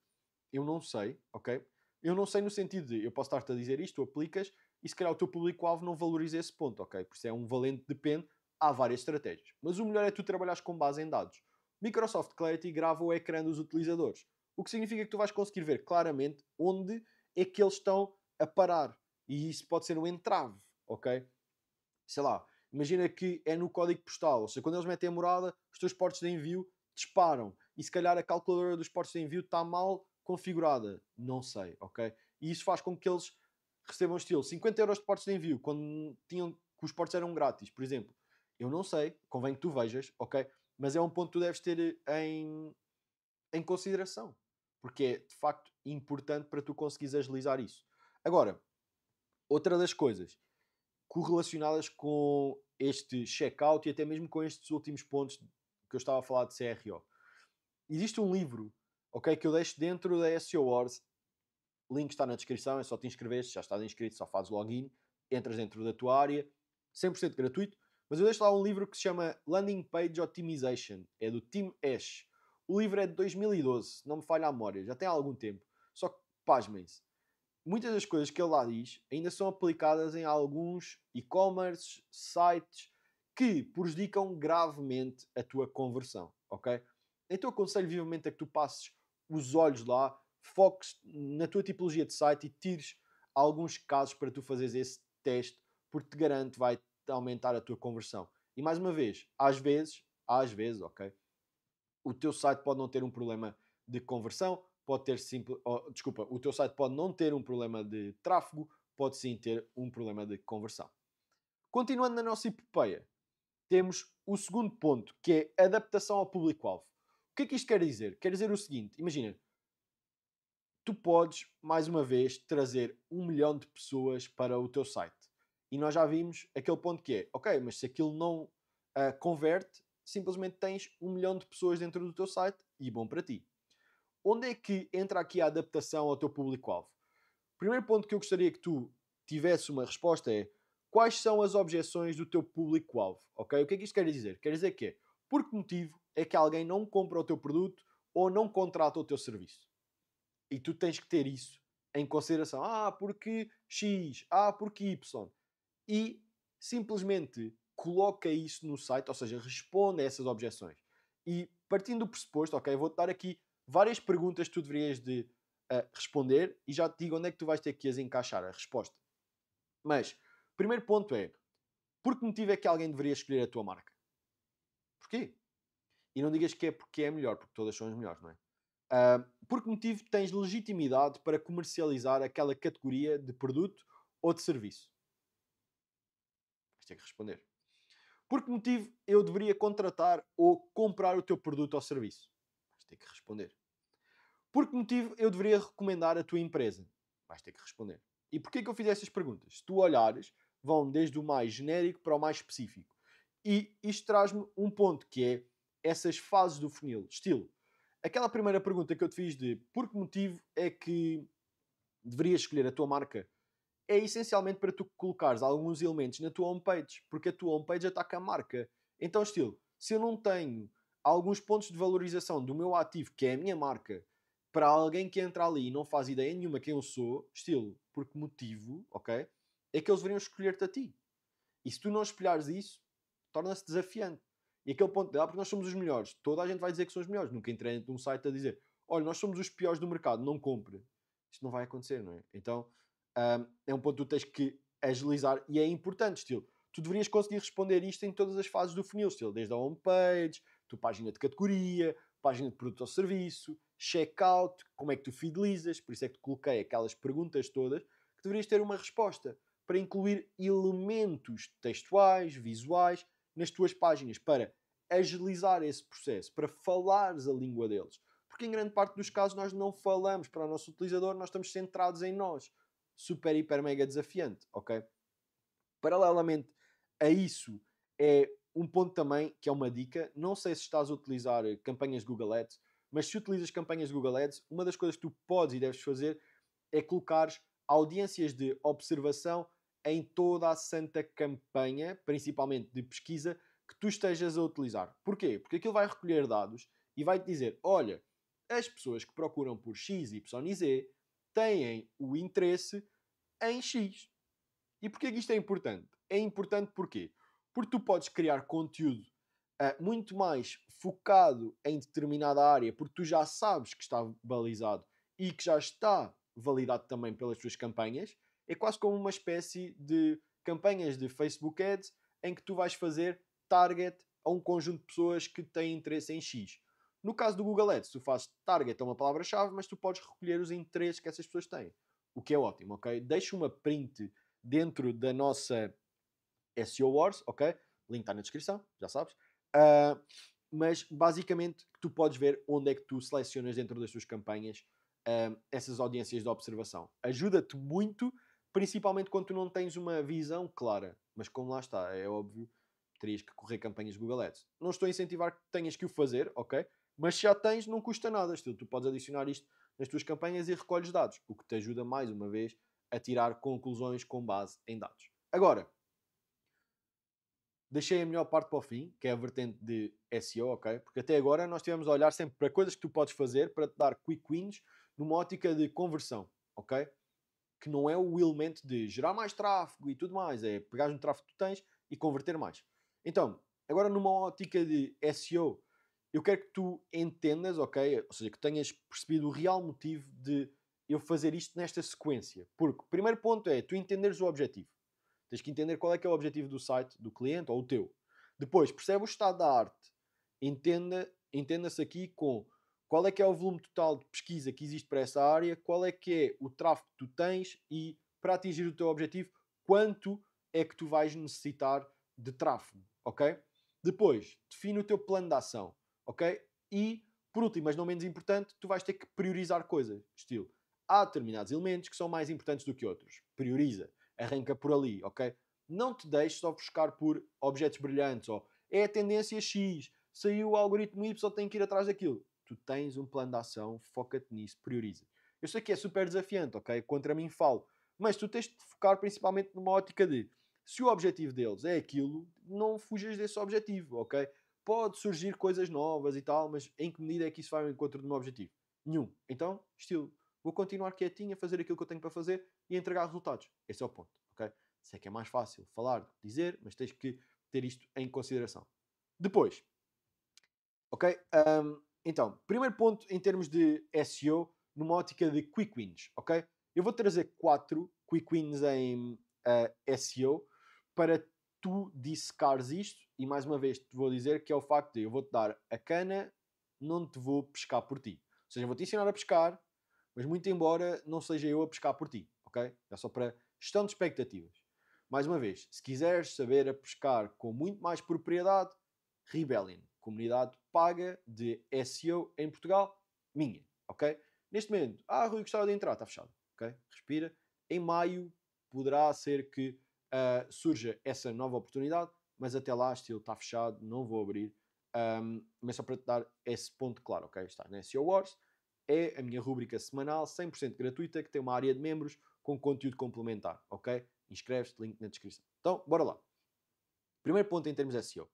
Eu não sei, ok? Eu não sei no sentido de, eu posso estar-te a dizer isto, tu aplicas, e se calhar o teu público-alvo não valoriza esse ponto, ok? Por isso é um valente depende, há várias estratégias. Mas o melhor é tu trabalhares com base em dados. Microsoft Clarity grava o ecrã dos utilizadores, o que significa que tu vais conseguir ver claramente onde é que eles estão a parar. E isso pode ser um entrave, ok? Sei lá, imagina que é no código postal, ou seja, quando eles metem a morada, os teus portos de envio disparam. E se calhar a calculadora dos portos de envio está mal configurada. Não sei, ok? E isso faz com que eles recebam estilo 50 euros de portos de envio quando tinham que os portos eram grátis, por exemplo. Eu não sei, convém que tu vejas, ok? Mas é um ponto que tu deves ter em consideração. Porque é de facto importante para tu conseguires agilizar isso. Agora, outra das coisas correlacionadas com este checkout e até mesmo com estes últimos pontos que eu estava a falar de CRO. Existe um livro, ok, que eu deixo dentro da SEO Wars. O link está na descrição, é só te inscreveres, já estás inscrito, só fazes login, entras dentro da tua área, 100% gratuito. Mas eu deixo lá um livro que se chama Landing Page Optimization, é do Tim Ash. O livro é de 2012, não me falha a memória, já tem algum tempo. Só que, pasmem-se, muitas das coisas que ele lá diz ainda são aplicadas em alguns e-commerce, sites, que prejudicam gravemente a tua conversão, ok? Então eu aconselho vivamente a que tu passes os olhos lá, foques na tua tipologia de site e tires alguns casos para tu fazeres esse teste, porque te garanto vai aumentar a tua conversão. E mais uma vez, às vezes, ok? O teu site pode não ter um problema de conversão, pode ter desculpa, o teu site pode não ter um problema de tráfego, pode sim ter um problema de conversão. Continuando na nossa epopeia, temos o segundo ponto, que é adaptação ao público-alvo. O que é que isto quer dizer? Quer dizer o seguinte, imagina, tu podes, mais uma vez, trazer 1 milhão de pessoas para o teu site. E nós já vimos aquele ponto que é, ok, mas se aquilo não converte, simplesmente tens 1 milhão de pessoas dentro do teu site e bom para ti. Onde é que entra aqui a adaptação ao teu público-alvo? O primeiro ponto que eu gostaria que tu tivesse uma resposta é quais são as objeções do teu público-alvo? Ok? O que é que isto quer dizer? Quer dizer que é por que motivo é que alguém não compra o teu produto ou não contrata o teu serviço? E tu tens que ter isso em consideração. Porque X, porque Y. E simplesmente coloca isso no site, ou seja, responde a essas objeções. E partindo do pressuposto, ok, vou-te dar aqui várias perguntas que tu deverias de responder e já te digo onde é que tu vais ter que as encaixar a resposta. Mas, o primeiro ponto é, por que motivo é que alguém deveria escolher a tua marca? Porquê? E não digas que é porque é melhor, porque todas são as melhores, não é? Por que motivo tens legitimidade para comercializar aquela categoria de produto ou de serviço? Vais ter que responder. Por que motivo eu deveria contratar ou comprar o teu produto ou serviço? Vais ter que responder. Por que motivo eu deveria recomendar a tua empresa? Vais ter que responder. E porquê que eu fiz estas perguntas? Se tu olhares, vão desde o mais genérico para o mais específico. E isto traz-me um ponto, que é essas fases do funil. Estilo, aquela primeira pergunta que eu te fiz de por que motivo é que deverias escolher a tua marca, é essencialmente para tu colocares alguns elementos na tua homepage, porque a tua homepage ataca a marca. Então, estilo, se eu não tenho alguns pontos de valorização do meu ativo, que é a minha marca, para alguém que entra ali e não faz ideia nenhuma quem eu sou, estilo, por que motivo, ok? É que eles deveriam escolher-te a ti. E se tu não espelhares isso, torna-se desafiante. E aquele ponto de, porque nós somos os melhores. Toda a gente vai dizer que são os melhores. Nunca entrei num site a dizer, olha, nós somos os piores do mercado, não compre. isto não vai acontecer, não é? Então, é um ponto que tu tens que agilizar e é importante, estilo. Tu deverias conseguir responder isto em todas as fases do funil, estilo, desde a homepage, tua página de categoria, página de produto ou serviço, checkout, como é que tu fidelizas, por isso é que te coloquei aquelas perguntas todas, que deverias ter uma resposta para incluir elementos textuais, visuais, nas tuas páginas, para agilizar esse processo, para falares a língua deles. Porque em grande parte dos casos nós não falamos para o nosso utilizador, nós estamos centrados em nós. Super, hiper, mega desafiante, ok? Paralelamente a isso, é um ponto também, que é uma dica, não sei se estás a utilizar campanhas de Google Ads, mas se utilizas campanhas de Google Ads, uma das coisas que tu podes e deves fazer é colocares audiências de observação em toda a santa campanha, principalmente de pesquisa, que tu estejas a utilizar. Porquê? Porque aquilo vai recolher dados e vai-te dizer, olha, as pessoas que procuram por X, Y e Z têm o interesse em X. E porquê que isto é importante? É importante porquê? Porque tu podes criar conteúdo muito mais focado em determinada área, porque tu já sabes que está balizado e que já está validado também pelas tuas campanhas. É quase como uma espécie de campanhas de Facebook Ads em que tu vais fazer target a um conjunto de pessoas que têm interesse em X. No caso do Google Ads, tu fazes target a uma palavra-chave, mas tu podes recolher os interesses que essas pessoas têm. O que é ótimo, ok? Deixa uma print dentro da nossa SEO Wars, ok? Link está na descrição, já sabes. Mas basicamente tu podes ver onde é que tu selecionas dentro das tuas campanhas essas audiências de observação. Ajuda-te muito, principalmente quando tu não tens uma visão clara. Mas como lá está, é óbvio, terias que correr campanhas de Google Ads. Não estou a incentivar que tenhas que o fazer, ok? Mas se já tens, não custa nada. Tu podes adicionar isto nas tuas campanhas e recolhes dados, o que te ajuda mais uma vez a tirar conclusões com base em dados. Agora, deixei a melhor parte para o fim, que é a vertente de SEO, ok? Porque até agora nós estivemos a olhar sempre para coisas que tu podes fazer para te dar quick wins numa ótica de conversão, ok? Que não é o elemento de gerar mais tráfego e tudo mais, é pegar no tráfego que tu tens e converter mais. Então, agora numa ótica de SEO, eu quero que tu entendas, ok? Ou seja, que tenhas percebido o real motivo de eu fazer isto nesta sequência. Porque o primeiro ponto é tu entenderes o objetivo. Tens que entender qual é que é o objetivo do site, do cliente ou o teu. Depois, percebe o estado da arte. Entenda-se aqui com qual é que é o volume total de pesquisa que existe para essa área, qual é que é o tráfego que tu tens e, para atingir o teu objetivo, quanto é que tu vais necessitar de tráfego, ok? Depois, define o teu plano de ação, ok? E, por último, mas não menos importante, tu vais ter que priorizar coisas. Estilo, há determinados elementos que são mais importantes do que outros. Prioriza. Arranca por ali, ok? Não te deixes só buscar por objetos brilhantes ou é a tendência X, saiu o algoritmo Y, tem que ir atrás daquilo. Tu tens um plano de ação, foca-te nisso, prioriza. Eu sei que é super desafiante, ok? Contra mim falo. Mas tu tens de focar principalmente numa ótica de se o objetivo deles é aquilo, não fujas desse objetivo, ok? Pode surgir coisas novas e tal, mas em que medida é que isso vai ao encontro do meu objetivo? Nenhum. Então, estilo, vou continuar quietinho a fazer aquilo que eu tenho para fazer e entregar resultados. Esse é o ponto, ok? Sei que é mais fácil falar do que dizer, mas tens que ter isto em consideração. Depois, ok? Então, primeiro ponto em termos de SEO, numa ótica de quick wins, ok? Eu vou trazer 4 quick wins em SEO para tu dissecares isto e mais uma vez te vou dizer que é o facto de eu vou-te dar a cana, não te vou pescar por ti. Ou seja, vou-te ensinar a pescar, mas muito embora não seja eu a pescar por ti, ok? É só para gestão de expectativas. Mais uma vez, se quiseres saber a pescar com muito mais propriedade, Rebellion, comunidade paga de SEO em Portugal, minha, ok? Neste momento, Rui, gostava de entrar, está fechado, ok? Respira. Em maio poderá ser que surja essa nova oportunidade, mas até lá, estilo, está fechado, não vou abrir. Mas só para te dar esse ponto claro, ok? Está na SEO Wars, é a minha rúbrica semanal, 100% gratuita, que tem uma área de membros com conteúdo complementar, ok? Inscreves-te, link na descrição. Então, bora lá. Primeiro ponto em termos de SEO.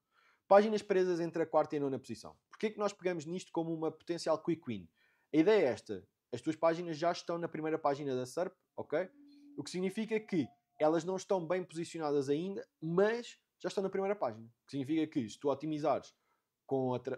Páginas presas entre a quarta e a nona posição. Porquê é que nós pegamos nisto como uma potencial quick win? A ideia é esta. As tuas páginas já estão na primeira página da SERP, ok? O que significa que elas não estão bem posicionadas ainda, mas já estão na primeira página. O que significa que se tu otimizares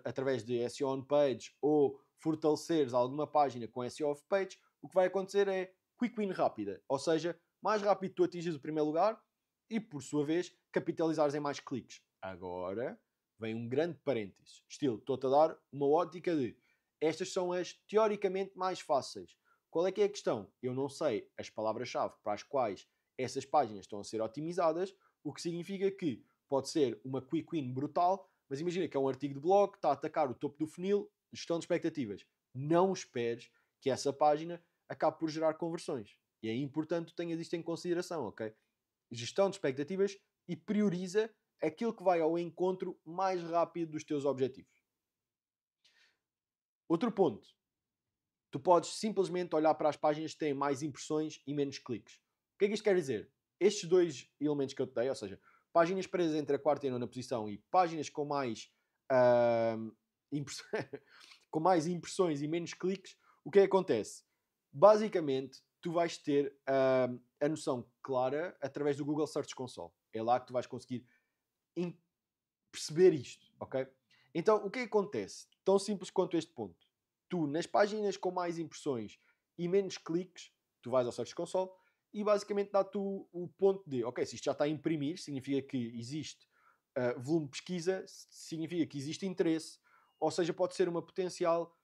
através de SEO on page ou fortaleceres alguma página com SEO off page, o que vai acontecer é quick win rápida. Ou seja, mais rápido tu atinges o primeiro lugar e, por sua vez, capitalizares em mais cliques. Agora, vem um grande parênteses. Estilo, estou-te a dar uma ótica de estas são as teoricamente mais fáceis. Qual é que é a questão? Eu não sei as palavras-chave para as quais essas páginas estão a ser otimizadas, o que significa que pode ser uma quick win brutal, mas imagina que é um artigo de blog, está a atacar o topo do funil, gestão de expectativas. Não esperes que essa página acabe por gerar conversões. E é importante que tenhas isto em consideração, ok? Gestão de expectativas e prioriza aquilo que vai ao encontro mais rápido dos teus objetivos. Outro ponto. Tu podes simplesmente olhar para as páginas que têm mais impressões e menos cliques. O que é que isto quer dizer? Estes dois elementos que eu te dei, ou seja, páginas presas entre a quarta e a nona posição e páginas com mais, com mais impressões e menos cliques, o que é que acontece? Basicamente, tu vais ter a noção clara através do Google Search Console. É lá que tu vais conseguir perceber isto, ok? Então, o que é que acontece? Tão simples quanto este ponto. Tu, nas páginas com mais impressões e menos cliques, tu vais ao Search Console e basicamente dá-te o ponto de, ok, se isto já está a imprimir, significa que existe volume de pesquisa, significa que existe interesse, ou seja, pode ser uma potencial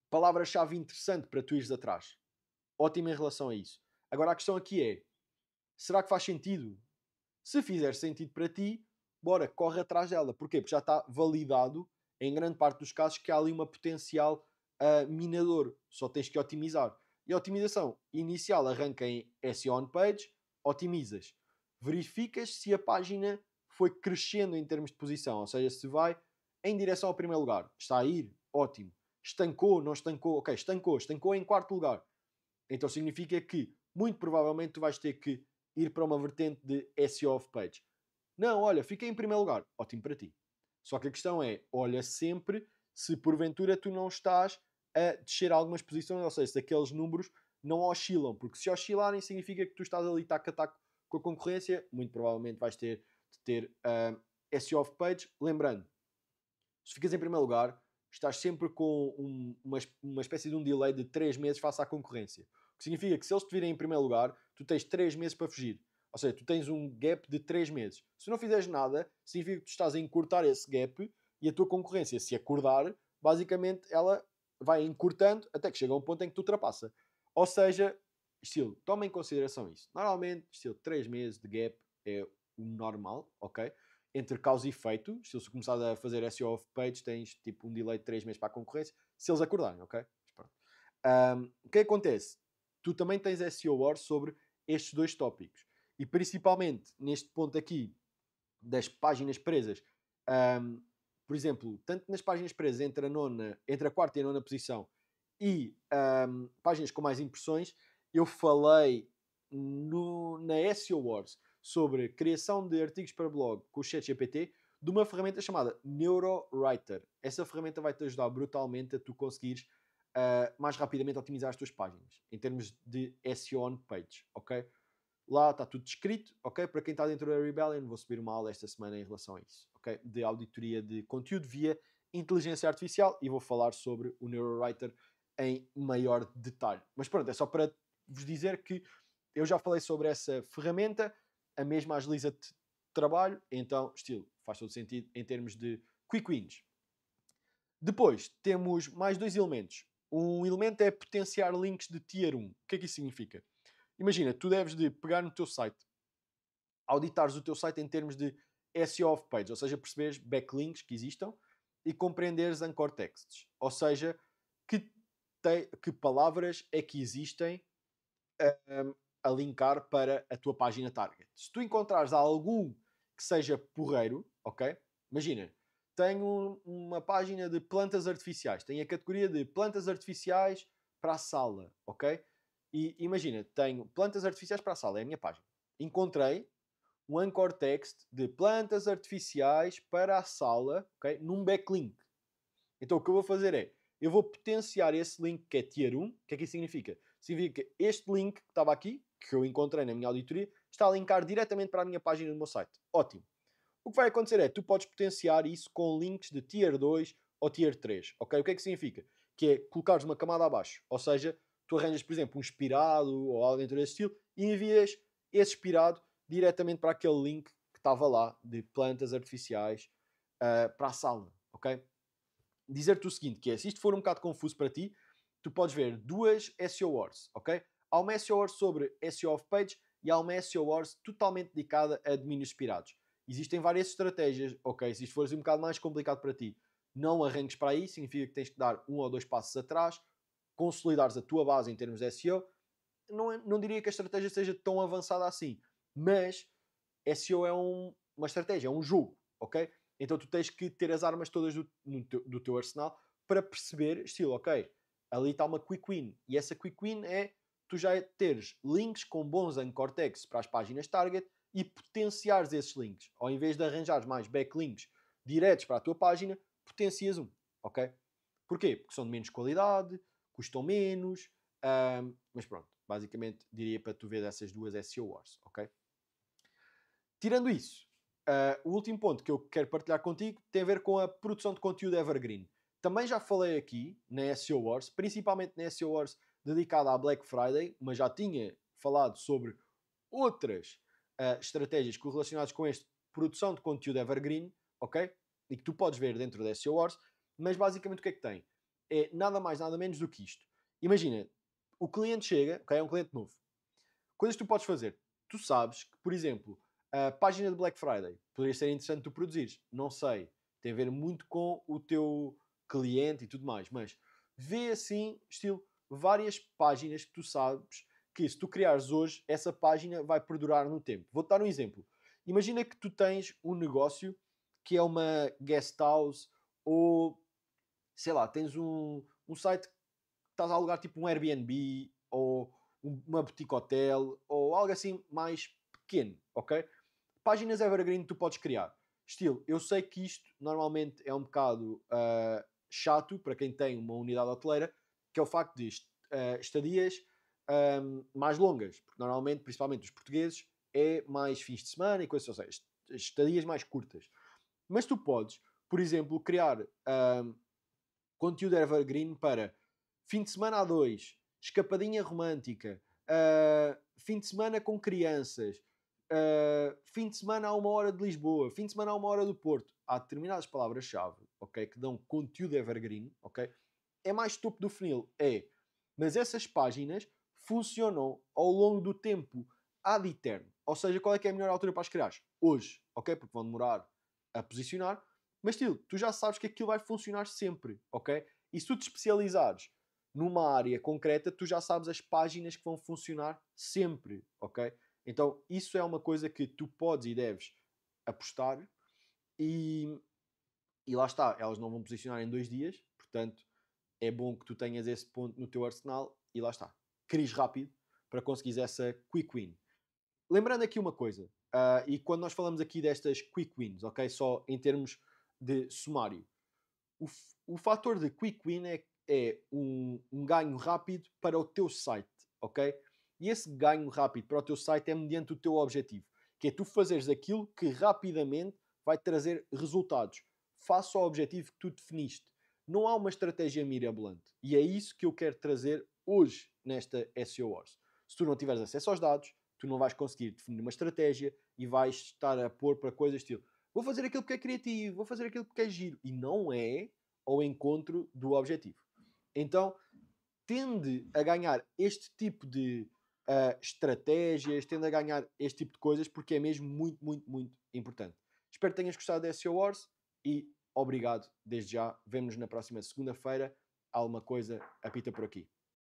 palavra-chave interessante para tu ires atrás. Ótimo em relação a isso. Agora, a questão aqui é, será que faz sentido? Se fizer sentido para ti, bora, corre atrás dela. Porquê? Porque já está validado, em grande parte dos casos, que há ali uma potencial minador. Só tens que otimizar. E a otimização inicial arranca em SEO on page, otimizas. Verificas se a página foi crescendo em termos de posição, ou seja, se vai em direção ao primeiro lugar. Está a ir? Ótimo. Estancou? Não estancou? Ok, estancou em quarto lugar. Então significa que, muito provavelmente, tu vais ter que ir para uma vertente de SEO off page. Não, olha, fiquei em primeiro lugar. Ótimo para ti. Só que a questão é, olha sempre se porventura tu não estás a descer algumas posições, ou seja, se aqueles números não oscilam. Porque se oscilarem significa que tu estás ali taco a taco com a concorrência, muito provavelmente vais ter de ter SEO off page. Lembrando, se ficas em primeiro lugar, estás sempre com uma espécie de um delay de 3 meses face à concorrência. O que significa que se eles te virem em primeiro lugar, tu tens 3 meses para fugir. Ou seja, tu tens um gap de 3 meses. Se não fizeres nada, significa que tu estás a encurtar esse gap e a tua concorrência, se acordar, basicamente ela vai encurtando até que chega a um ponto em que tu ultrapassa. Ou seja, estilo, toma em consideração isso. Normalmente, estilo, 3 meses de gap é o normal, ok? Entre causa e efeito, se eles começarem a fazer SEO off-page, tens tipo um delay de 3 meses para a concorrência, se eles acordarem, ok? O que acontece? Tu também tens SEO Wars sobre estes dois tópicos. E principalmente neste ponto aqui das páginas presas, por exemplo, tanto nas páginas presas entre a quarta e a nona posição e páginas com mais impressões, eu falei na SEO Wars sobre criação de artigos para blog com o ChatGPT de uma ferramenta chamada NeuroWriter. Essa ferramenta vai-te ajudar brutalmente a tu conseguires mais rapidamente otimizar as tuas páginas em termos de SEO on page, ok? Lá está tudo descrito, ok? Para quem está dentro da Rebellion, vou subir uma aula esta semana em relação a isso, ok? De auditoria de conteúdo via inteligência artificial e vou falar sobre o NeuroWriter em maior detalhe. Mas pronto, é só para vos dizer que eu já falei sobre essa ferramenta, a mesma agiliza-te trabalho, então, estilo, faz todo sentido em termos de quick wins. Depois, temos mais dois elementos. Um elemento é potenciar links de Tier 1. O que é que isso significa? Imagina, tu deves de pegar no teu site, auditares o teu site em termos de SEO off page, ou seja, perceberes backlinks que existam e compreenderes anchor texts. Ou seja, que palavras é que existem a linkar para a tua página target. Se tu encontrares algum que seja porreiro, ok? Imagina, tenho uma página de plantas artificiais, tenho a categoria de plantas artificiais para a sala, ok? E imagina, tenho plantas artificiais para a sala, é a minha página. Encontrei um anchor text de plantas artificiais para a sala, ok? Num backlink. Então o que eu vou fazer é, eu vou potenciar esse link que é Tier 1. O que é que isso significa? Significa que este link que estava aqui, que eu encontrei na minha auditoria, está a linkar diretamente para a minha página do meu site. Ótimo. O que vai acontecer é, tu podes potenciar isso com links de Tier 2 ao Tier 3, ok? O que é que significa? Que é colocares uma camada abaixo, ou seja, tu arranjas, por exemplo, um expirado ou algo dentro desse estilo e envias esse expirado diretamente para aquele link que estava lá de plantas artificiais para a sala, ok? Dizer-te o seguinte, que é, se isto for um bocado confuso para ti, tu podes ver duas SEO Wars, ok? Há uma SEO Wars sobre SEO off-page e há uma SEO Wars totalmente dedicada a domínios expirados. Existem várias estratégias, ok? Se isto for um bocado mais complicado para ti, não arranques para aí, significa que tens que dar um ou dois passos atrás, consolidares a tua base em termos de SEO. Não diria que a estratégia seja tão avançada assim, mas SEO é uma estratégia, é um jogo, ok? Então tu tens que ter as armas todas do teu arsenal para perceber, estilo, ok, ali está uma quick win. E essa quick win é tu já teres links com bons anchor tags para as páginas target e potenciares esses links. Ao invés de arranjares mais backlinks diretos para a tua página, potencias um, ok? Porquê? Porque são de menos qualidade, custam menos, mas pronto, basicamente diria para tu ver essas duas SEO Wars, ok? Tirando isso, o último ponto que eu quero partilhar contigo tem a ver com a produção de conteúdo evergreen. Também já falei aqui na SEO Wars, principalmente na SEO Wars dedicada à Black Friday, mas já tinha falado sobre outras estratégias correlacionadas com esta produção de conteúdo evergreen, ok? E que tu podes ver dentro da SEO Wars, mas basicamente o que é que tem? É nada mais, nada menos do que isto. Imagina, o cliente chega, ok? É um cliente novo. Coisas que tu podes fazer. Tu sabes que, por exemplo, a página de Black Friday poderia ser interessante tu produzires. Não sei. Tem a ver muito com o teu cliente e tudo mais. Mas vê assim, estilo, várias páginas que tu sabes que se tu criares hoje, essa página vai perdurar no tempo. Vou-te dar um exemplo. Imagina que tu tens um negócio que é uma guest house ou, sei lá, tens um site que estás a alugar tipo um Airbnb ou uma boutique hotel ou algo assim mais pequeno, ok? Páginas evergreen que tu podes criar. Estilo, eu sei que isto normalmente é um bocado chato para quem tem uma unidade hoteleira, que é o facto de estadias mais longas, porque normalmente, principalmente os portugueses, é mais fins de semana e coisas, ou seja, estadias mais curtas. Mas tu podes, por exemplo, criar conteúdo evergreen para fim de semana a dois, escapadinha romântica, fim de semana com crianças, fim de semana a 1 hora de Lisboa, fim de semana a 1 hora do Porto. Há determinadas palavras-chave, ok, que dão conteúdo evergreen, ok? É mais topo do funil, é. Mas essas páginas funcionam ao longo do tempo, ad eterno. Ou seja, qual é que é a melhor altura para as criar? Hoje, ok? Porque vão demorar a posicionar. Mas, tu já sabes que aquilo vai funcionar sempre, ok? E se tu te especializares numa área concreta, tu já sabes as páginas que vão funcionar sempre, ok? Então, isso é uma coisa que tu podes e deves apostar e lá está, elas não vão posicionar em 2 dias, portanto, é bom que tu tenhas esse ponto no teu arsenal e lá está. Cries rápido para conseguires essa quick win. Lembrando aqui uma coisa, e quando nós falamos aqui destas quick wins, ok? Só em termos de sumário, o fator de quick win é um ganho rápido para o teu site, ok? E esse ganho rápido para o teu site é mediante o teu objetivo, que é tu fazeres aquilo que rapidamente vai trazer resultados face ao objetivo que tu definiste. Não há uma estratégia mirabolante. E é isso que eu quero trazer hoje nesta SEO Wars. Se tu não tiveres acesso aos dados, tu não vais conseguir definir uma estratégia e vais estar a pôr para coisas estilo vou fazer aquilo que é criativo, vou fazer aquilo que é giro. E não é ao encontro do objetivo. Então, tende a ganhar este tipo de estratégias, tende a ganhar este tipo de coisas, porque é mesmo muito, muito, muito importante. Espero que tenhas gostado da SEO Wars e obrigado desde já. Vemo-nos na próxima segunda-feira. Alguma coisa apita por aqui.